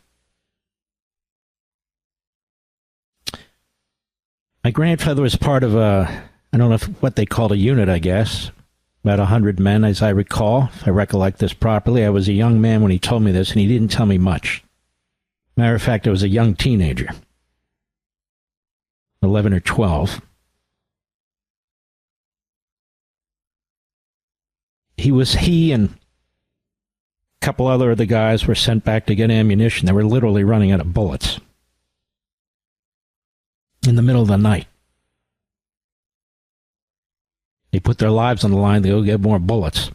My grandfather was part of I don't know what they called a unit, I guess. About 100 men, as I recall, if I recollect this properly. I was a young man when he told me this, and he didn't tell me much. Matter of fact, I was a young teenager. 11 or 12. He and a couple other of the guys were sent back to get ammunition. They were literally running out of bullets. In the middle of the night. They put their lives on the line to go get more bullets.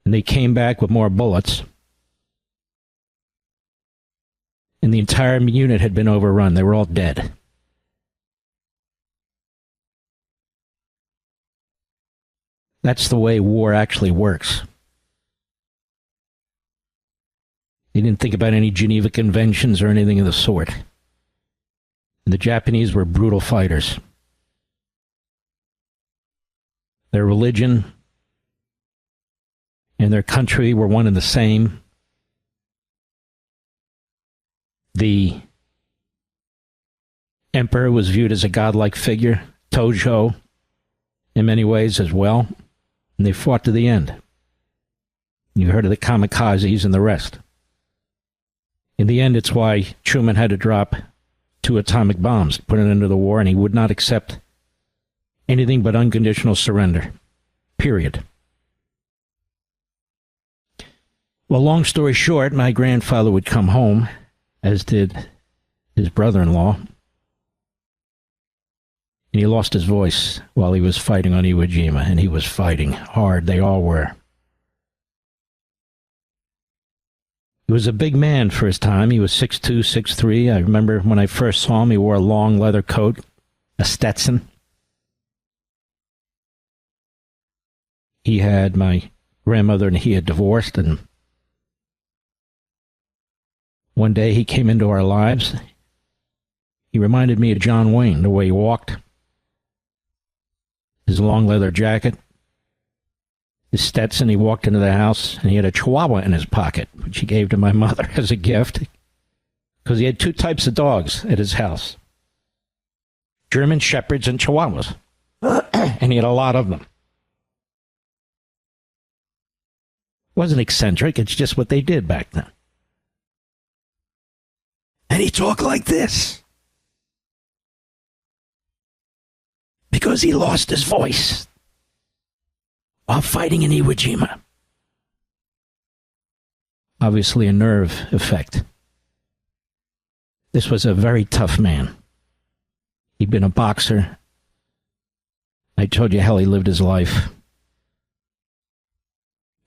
And they came back with more bullets. And the entire unit had been overrun. They were all dead. That's the way war actually works. They didn't think about any Geneva Conventions or anything of the sort. And the Japanese were brutal fighters. Their religion and their country were one and the same. The emperor was viewed as a godlike figure, Tojo, in many ways as well, and they fought to the end. You heard of the kamikazes and the rest. In the end, it's why Truman had to drop 2 atomic bombs to put an end to the war, and he would not accept anything but unconditional surrender. Period. Well, long story short, my grandfather would come home, as did his brother-in-law, and he lost his voice while he was fighting on Iwo Jima, and he was fighting hard. They all were. He was a big man for his time. He was 6'2", 6'3". I remember when I first saw him, he wore a long leather coat, a Stetson. He had my grandmother, and he had divorced, and one day he came into our lives. He reminded me of John Wayne, the way he walked, his long leather jacket, his Stetson. He walked into the house, and he had a Chihuahua in his pocket, which he gave to my mother as a gift, because he had two types of dogs at his house, German Shepherds and Chihuahuas, and he had a lot of them. Wasn't eccentric, it's just what they did back then. And he talked like this because he lost his voice while fighting in Iwo Jima. Obviously a nerve effect. This was a very tough man. He'd been a boxer. I told you how he lived his life.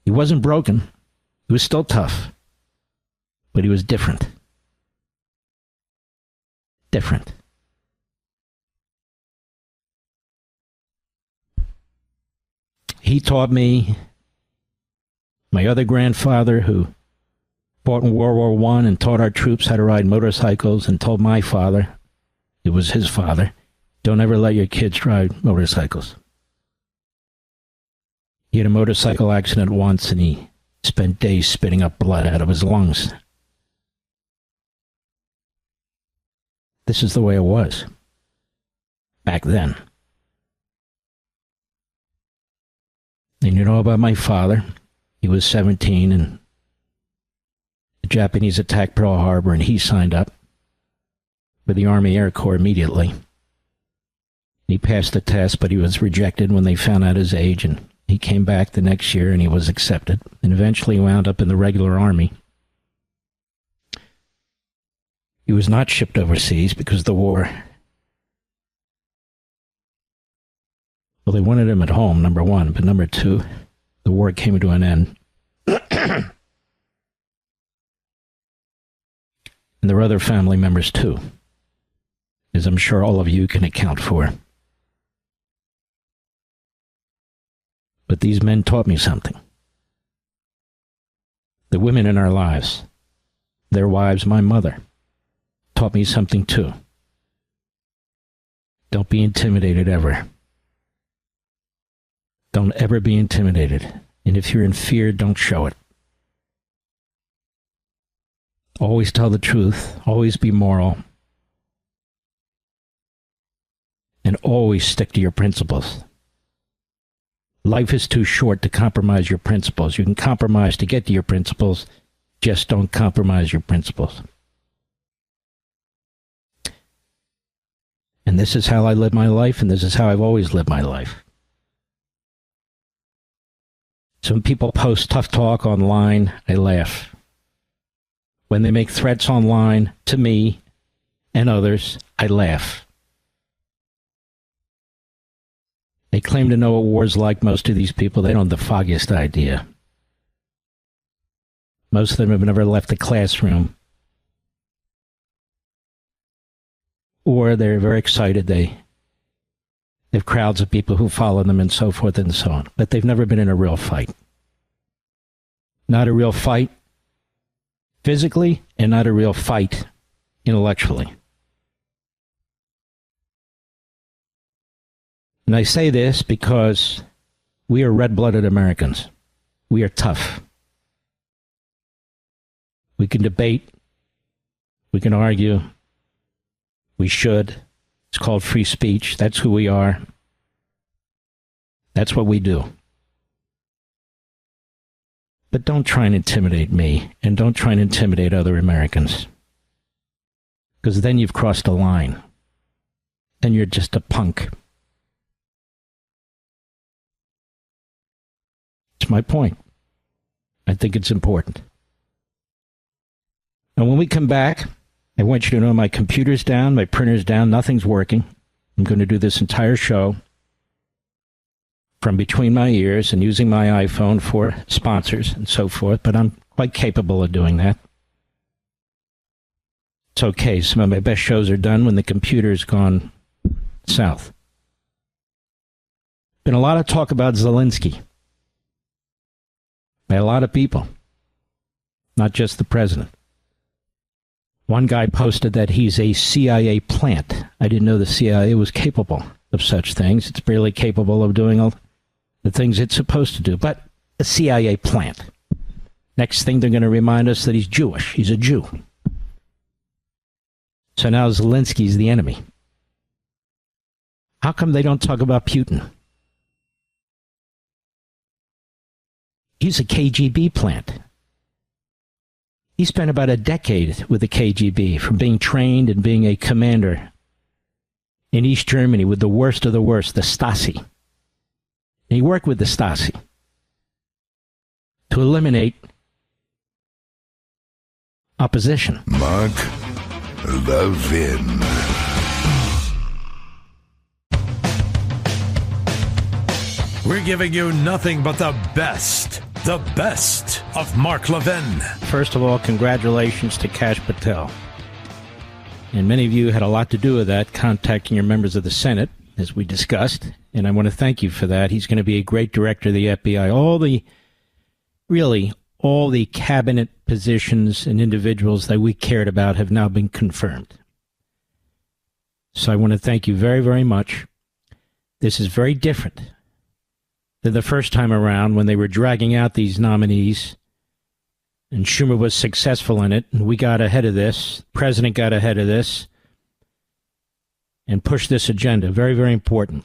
He wasn't broken. He was still tough. But he was different. Different. He taught me, my other grandfather who fought in World War I and taught our troops how to ride motorcycles, and told my father, it was his father, don't ever let your kids ride motorcycles. He had a motorcycle accident once, and he spent days spitting up blood out of his lungs. This is the way it was back then. And you know about my father? He was 17, and the Japanese attacked Pearl Harbor, and he signed up for the Army Air Corps immediately. He passed the test, but he was rejected when they found out his age, and he came back the next year, and he was accepted, and eventually wound up in the regular Army. He was not shipped overseas because of the war. Well, they wanted him at home, number one, but number two, the war came to an end. And there were other family members too, as I'm sure all of you can account for. But these men taught me something. The women in our lives, their wives, my mother, taught me something too. Don't be intimidated ever. Don't ever be intimidated. And if you're in fear, don't show it. Always tell the truth. Always be moral. And always stick to your principles. Life is too short to compromise your principles. You can compromise to get to your principles. Just don't compromise your principles. And this is how I live my life, and this is how I've always lived my life. So when people post tough talk online, I laugh. When they make threats online to me and others, I laugh. They claim to know what war's like, most of these people. They don't have the foggiest idea. Most of them have never left the classroom. Or they're very excited. They have crowds of people who follow them and so forth and so on. But they've never been in a real fight. Not a real fight physically, and not a real fight intellectually. And I say this because we are red-blooded Americans. We are tough. We can debate. We can argue. We should. It's called free speech. That's who we are. That's what we do. But don't try and intimidate me, and don't try and intimidate other Americans. Because then you've crossed a line. Then you're just a punk. It's my point. I think it's important. And when we come back, I want you to know my computer's down, my printer's down, nothing's working. I'm going to do this entire show from between my ears and using my iPhone for sponsors and so forth, but I'm quite capable of doing that. It's okay. Some of my best shows are done when the computer's gone south. Been a lot of talk about Zelensky by a lot of people, not just the president. One guy posted that he's a CIA plant. I didn't know the CIA was capable of such things. It's barely capable of doing all the things it's supposed to do. But a CIA plant. Next thing, they're going to remind us that he's Jewish. He's a Jew. So now Zelensky's the enemy. How come they don't talk about Putin? He's a KGB plant. He spent about a decade with the KGB, from being trained and being a commander in East Germany with the worst of the worst, the Stasi. And he worked with the Stasi to eliminate opposition. Mark Levin. We're giving you nothing but the best of Mark Levin. First of all, congratulations to Kash Patel. And many of you had a lot to do with that, contacting your members of the Senate, as we discussed. And I want to thank you for that. He's going to be a great director of the FBI. All the cabinet positions and individuals that we cared about have now been confirmed. So I want to thank you very, very much. This is very different than the first time around when they were dragging out these nominees, and Schumer was successful in it, and we got ahead of this. The president got ahead of this and pushed this agenda. Very, very important.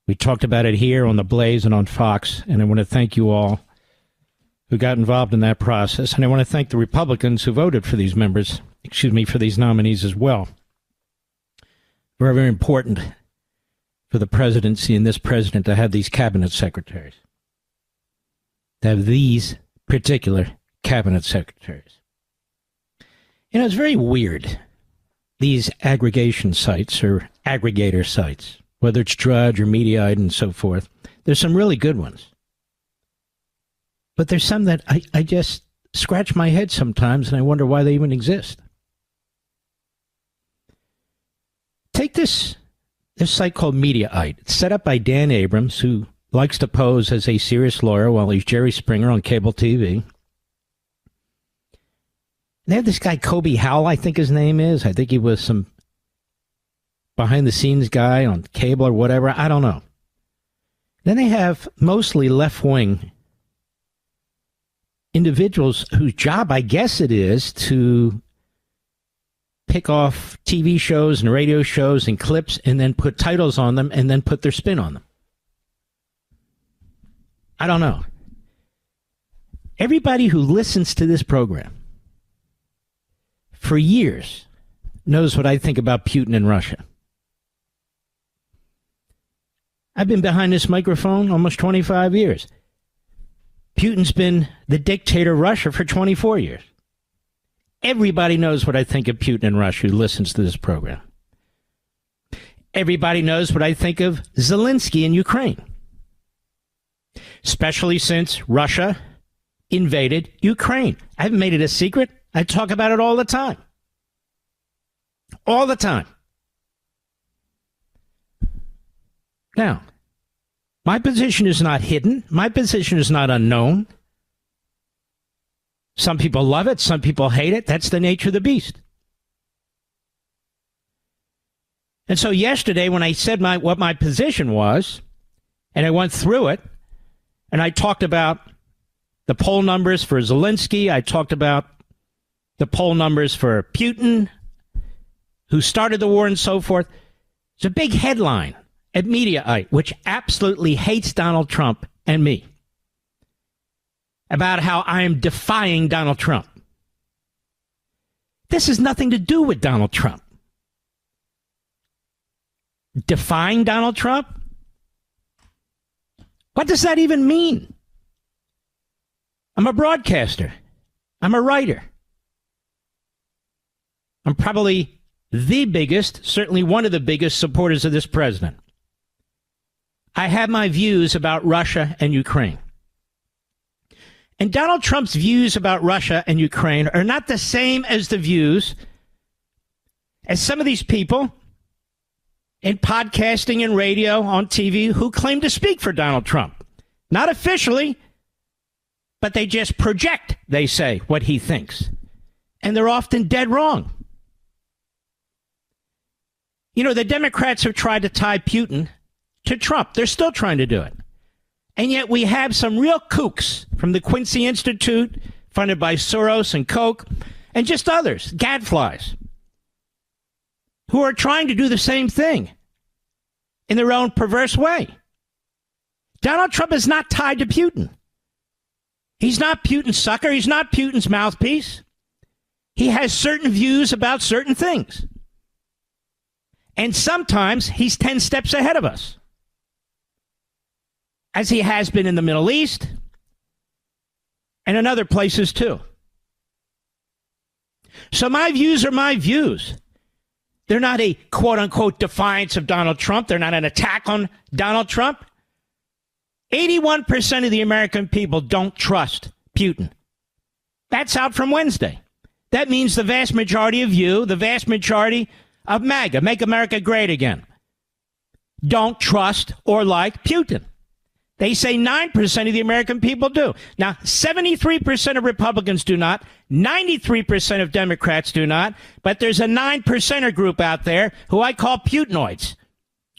We talked about it here on The Blaze and on Fox, and I want to thank you all who got involved in that process. And I want to thank the Republicans who voted for these for these nominees as well. Very, very important for the presidency and this president to have these cabinet secretaries. To have these particular cabinet secretaries. You know, it's very weird. These aggregation sites or aggregator sites, whether it's Drudge or Mediaite and so forth, there's some really good ones. But there's some that I just scratch my head sometimes and I wonder why they even exist. Take this site called Mediaite. It's set up by Dan Abrams, who likes to pose as a serious lawyer while he's Jerry Springer on cable TV. They have this guy, Kobe Howell, I think his name is. I think he was some behind-the-scenes guy on cable or whatever. I don't know. Then they have mostly left-wing individuals whose job, I guess it is, to pick off TV shows and radio shows and clips and then put titles on them and then put their spin on them. I don't know. Everybody who listens to this program for years knows what I think about Putin and Russia. I've been behind this microphone almost 25 years. Putin's been the dictator of Russia for 24 years. Everybody knows what I think of Putin and Russia who listens to this program. Everybody knows what I think of Zelensky in Ukraine. Especially since Russia invaded Ukraine. I haven't made it a secret. I talk about it all the time. All the time. Now, my position is not hidden. My position is not unknown. Some people love it. Some people hate it. That's the nature of the beast. And so yesterday when I said what my position was, and I went through it, and I talked about the poll numbers for Zelensky, I talked about the poll numbers for Putin, who started the war and so forth. It's a big headline at Mediaite, which absolutely hates Donald Trump and me, about how I am defying Donald Trump. This has nothing to do with Donald Trump. Defying Donald Trump? What does that even mean? I'm a broadcaster. I'm a writer. I'm probably the biggest, certainly one of the biggest supporters of this president. I have my views about Russia and Ukraine. And Donald Trump's views about Russia and Ukraine are not the same as the views as some of these people in podcasting and radio, on TV, who claim to speak for Donald Trump. Not officially, but they just project, they say, what he thinks. And they're often dead wrong. You know, the Democrats have tried to tie Putin to Trump. They're still trying to do it. And yet we have some real kooks from the Quincy Institute, funded by Soros and Koch, and just others, gadflies, who are trying to do the same thing in their own perverse way. Donald Trump is not tied to Putin. He's not Putin's sucker. He's not Putin's mouthpiece. He has certain views about certain things. And sometimes he's 10 steps ahead of us, as he has been in the Middle East and in other places too. So my views are my views. They're not a quote-unquote defiance of Donald Trump. They're not an attack on Donald Trump. 81% of the American people don't trust Putin. That's out from Wednesday. That means the vast majority of you, the vast majority of MAGA, Make America Great Again, don't trust or like Putin. They say 9% of the American people do. Now, 73% of Republicans do not. 93% of Democrats do not. But there's a 9%er group out there who I call Putinoids,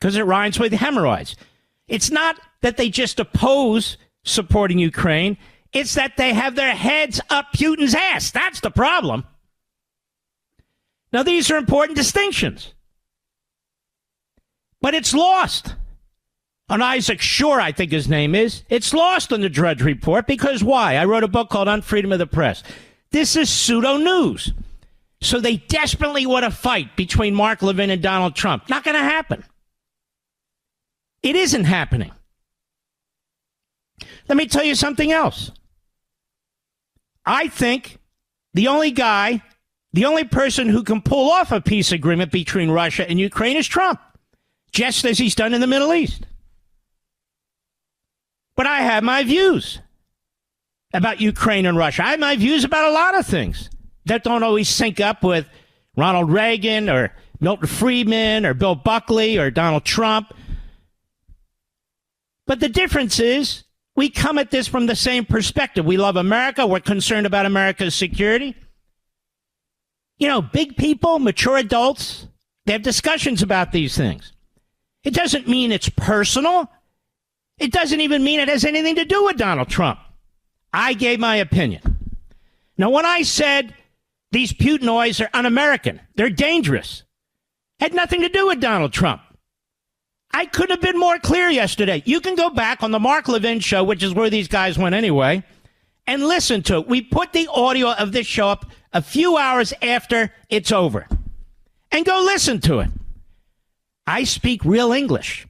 because it rhymes with hemorrhoids. It's not that they just oppose supporting Ukraine. It's that they have their heads up Putin's ass. That's the problem. Now, these are important distinctions. But it's lost on Isaac Shore, I think his name is. It's lost on the Drudge Report because why? I wrote a book called Unfreedom of the Press. This is pseudo-news. So they desperately want to fight between Mark Levin and Donald Trump. Not going to happen. It isn't happening. Let me tell you something else. I think the only person who can pull off a peace agreement between Russia and Ukraine is Trump, just as he's done in the Middle East. But I have my views about Ukraine and Russia. I have my views about a lot of things that don't always sync up with Ronald Reagan or Milton Friedman or Bill Buckley or Donald Trump. But the difference is we come at this from the same perspective. We love America. We're concerned about America's security. You know, big people, mature adults, they have discussions about these things. It doesn't mean it's personal. It doesn't even mean it has anything to do with Donald Trump. I gave my opinion. Now, when I said these Putinoids are un-American, they're dangerous, had nothing to do with Donald Trump. I couldn't have been more clear yesterday. You can go back on the Mark Levin Show, which is where these guys went anyway, and listen to it. We put the audio of this show up a few hours after it's over. And go listen to it. I speak real English.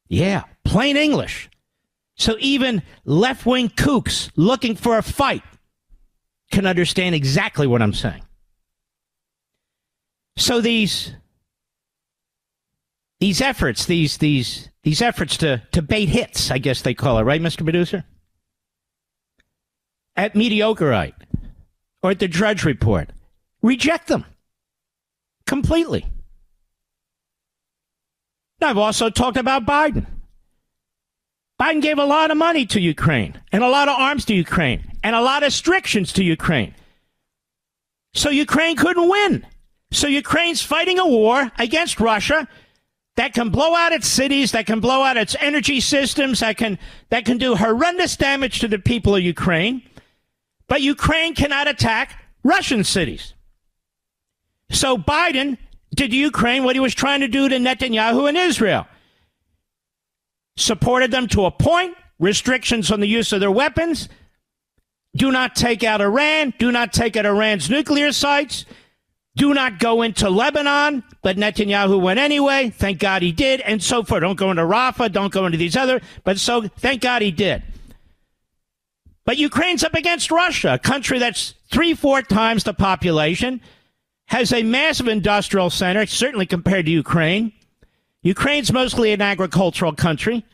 Yeah, plain English. So even left-wing kooks looking for a fight can understand exactly what I'm saying. So these efforts, these efforts to bait hits, I guess they call it, right, Mr. Producer? At Mediocreite or at the Drudge Report, reject them completely. Now, I've also talked about Biden. Biden gave a lot of money to Ukraine and a lot of arms to Ukraine and a lot of restrictions to Ukraine. So Ukraine couldn't win. So Ukraine's fighting a war against Russia that can blow out its cities, that can blow out its energy systems, that can do horrendous damage to the people of Ukraine. But Ukraine cannot attack Russian cities. So Biden did to Ukraine what he was trying to do to Netanyahu and Israel. Supported them to a point, restrictions on the use of their weapons. Do not take out Iran. Do not take out Iran's nuclear sites. Do not go into Lebanon. But Netanyahu went anyway. Thank God he did. And so forth. Don't go into Rafah. Don't go into these other. But so thank God he did. But Ukraine's up against Russia, a country that's 3-4 times the population, has a massive industrial center, certainly compared to Ukraine. Ukraine's mostly an agricultural country.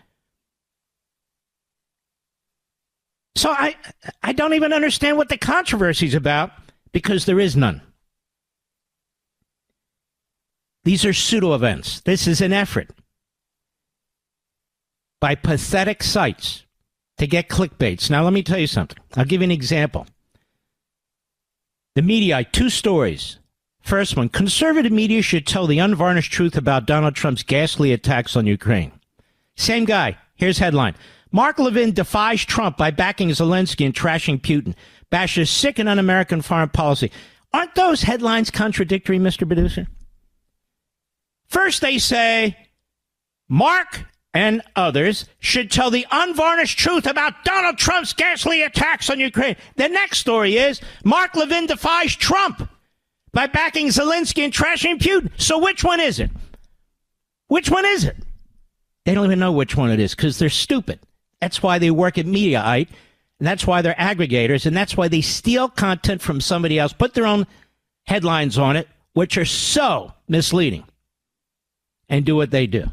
So I don't even understand what the controversy's about, because there is none. These are pseudo-events. This is an effort by pathetic sites to get clickbaits. Now, let me tell you something. I'll give you an example. The Mediaite, 2 stories. First one, conservative media should tell the unvarnished truth about Donald Trump's ghastly attacks on Ukraine. Same guy. Here's headline. Mark Levin defies Trump by backing Zelensky and trashing Putin. Bashes sick and un-American foreign policy. Aren't those headlines contradictory, Mr. Producer? First they say, Mark and others should tell the unvarnished truth about Donald Trump's ghastly attacks on Ukraine. The next story is, Mark Levin defies Trump by backing Zelensky and trashing Putin. So which one is it? Which one is it? They don't even know which one it is because they're stupid. That's why they work at Mediaite, and that's why they're aggregators, and that's why they steal content from somebody else, put their own headlines on it, which are so misleading, and do what they do.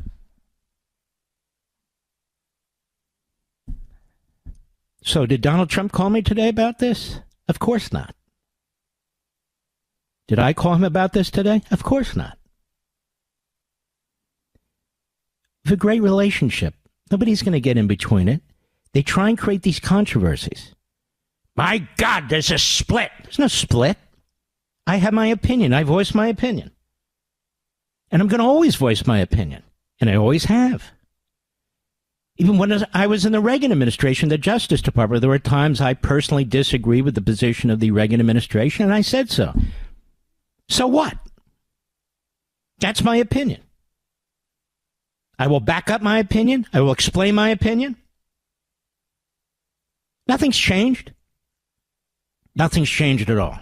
So did Donald Trump call me today about this? Of course not. Did I call him about this today? Of course not. We have a great relationship. Nobody's going to get in between it. They try and create these controversies. My God, there's a split. There's no split. I have my opinion. I voice my opinion. And I'm going to always voice my opinion. And I always have. Even when I was in the Reagan administration, the Justice Department, there were times I personally disagree with the position of the Reagan administration, and I said so. So what? That's my opinion. I will back up my opinion. I will explain my opinion. Nothing's changed. Nothing's changed at all.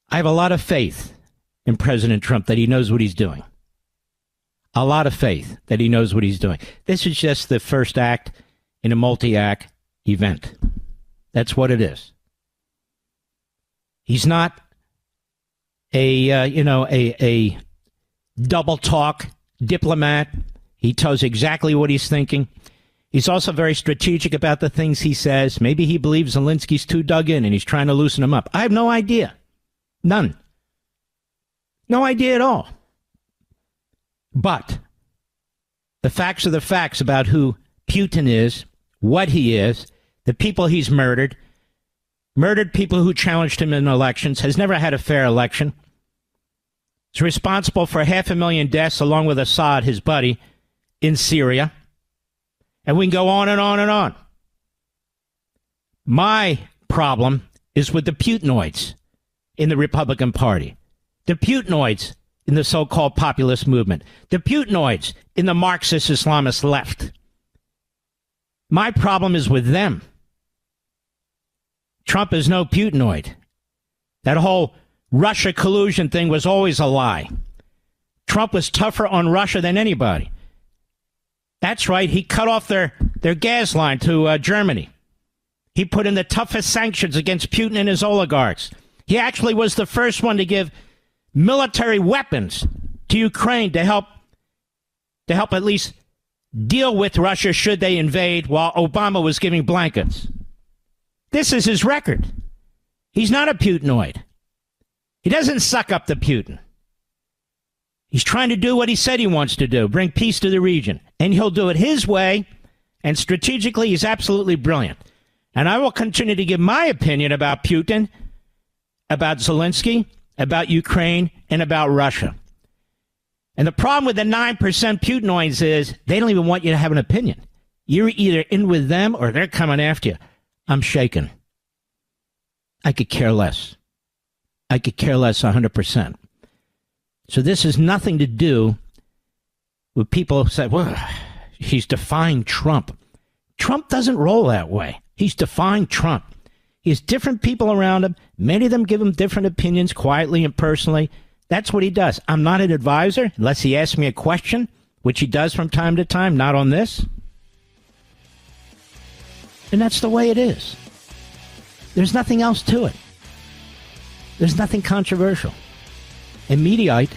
I have a lot of faith in President Trump that he knows what he's doing. A lot of faith that he knows what he's doing. This is just the first act in a multi-act event. That's what it is. He's not a double talk diplomat. He tells exactly what he's thinking. He's also very strategic about the things he says. Maybe he believes Zelensky's too dug in and he's trying to loosen him up. I have no idea. None. No idea at all. But the facts are the facts about who Putin is, what he is, the people he's murdered people who challenged him in elections, has never had a fair election. He's responsible for 500,000 deaths, along with Assad, his buddy, in Syria. And we can go on and on and on. My problem is with the Putinoids in the Republican Party, the Putinoids in the so-called populist movement, the Putinoids in the Marxist Islamist left. My problem is with them. Trump is no Putinoid. That whole Russia collusion thing was always a lie. Trump was tougher on Russia than anybody. That's right. He cut off their gas line to Germany. He put in the toughest sanctions against Putin and his oligarchs. He actually was the first one to give military weapons to Ukraine to help at least deal with Russia should they invade, while Obama was giving blankets. This is his record. He's not a Putinoid. He doesn't suck up to Putin. He's trying to do what he said he wants to do, bring peace to the region. And he'll do it his way, and strategically he's absolutely brilliant. And I will continue to give my opinion about Putin, about Zelensky, about Ukraine, and about Russia. And the problem with the 9% Putinoids is they don't even want you to have an opinion. You're either in with them or they're coming after you. I'm shaken. I could care less. I could care less 100%. So this has nothing to do with people who say, well, he's defying Trump. Trump doesn't roll that way. He's defying Trump. He has different people around him. Many of them give him different opinions quietly and personally. That's what he does. I'm not an advisor unless he asks me a question, which he does from time to time, not on this. And that's the way it is. There's nothing else to it. There's nothing controversial. And Mediaite,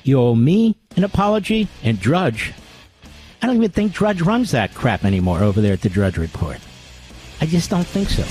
you owe me an apology, and Drudge. I don't even think Drudge runs that crap anymore over there at the Drudge Report. I just don't think so.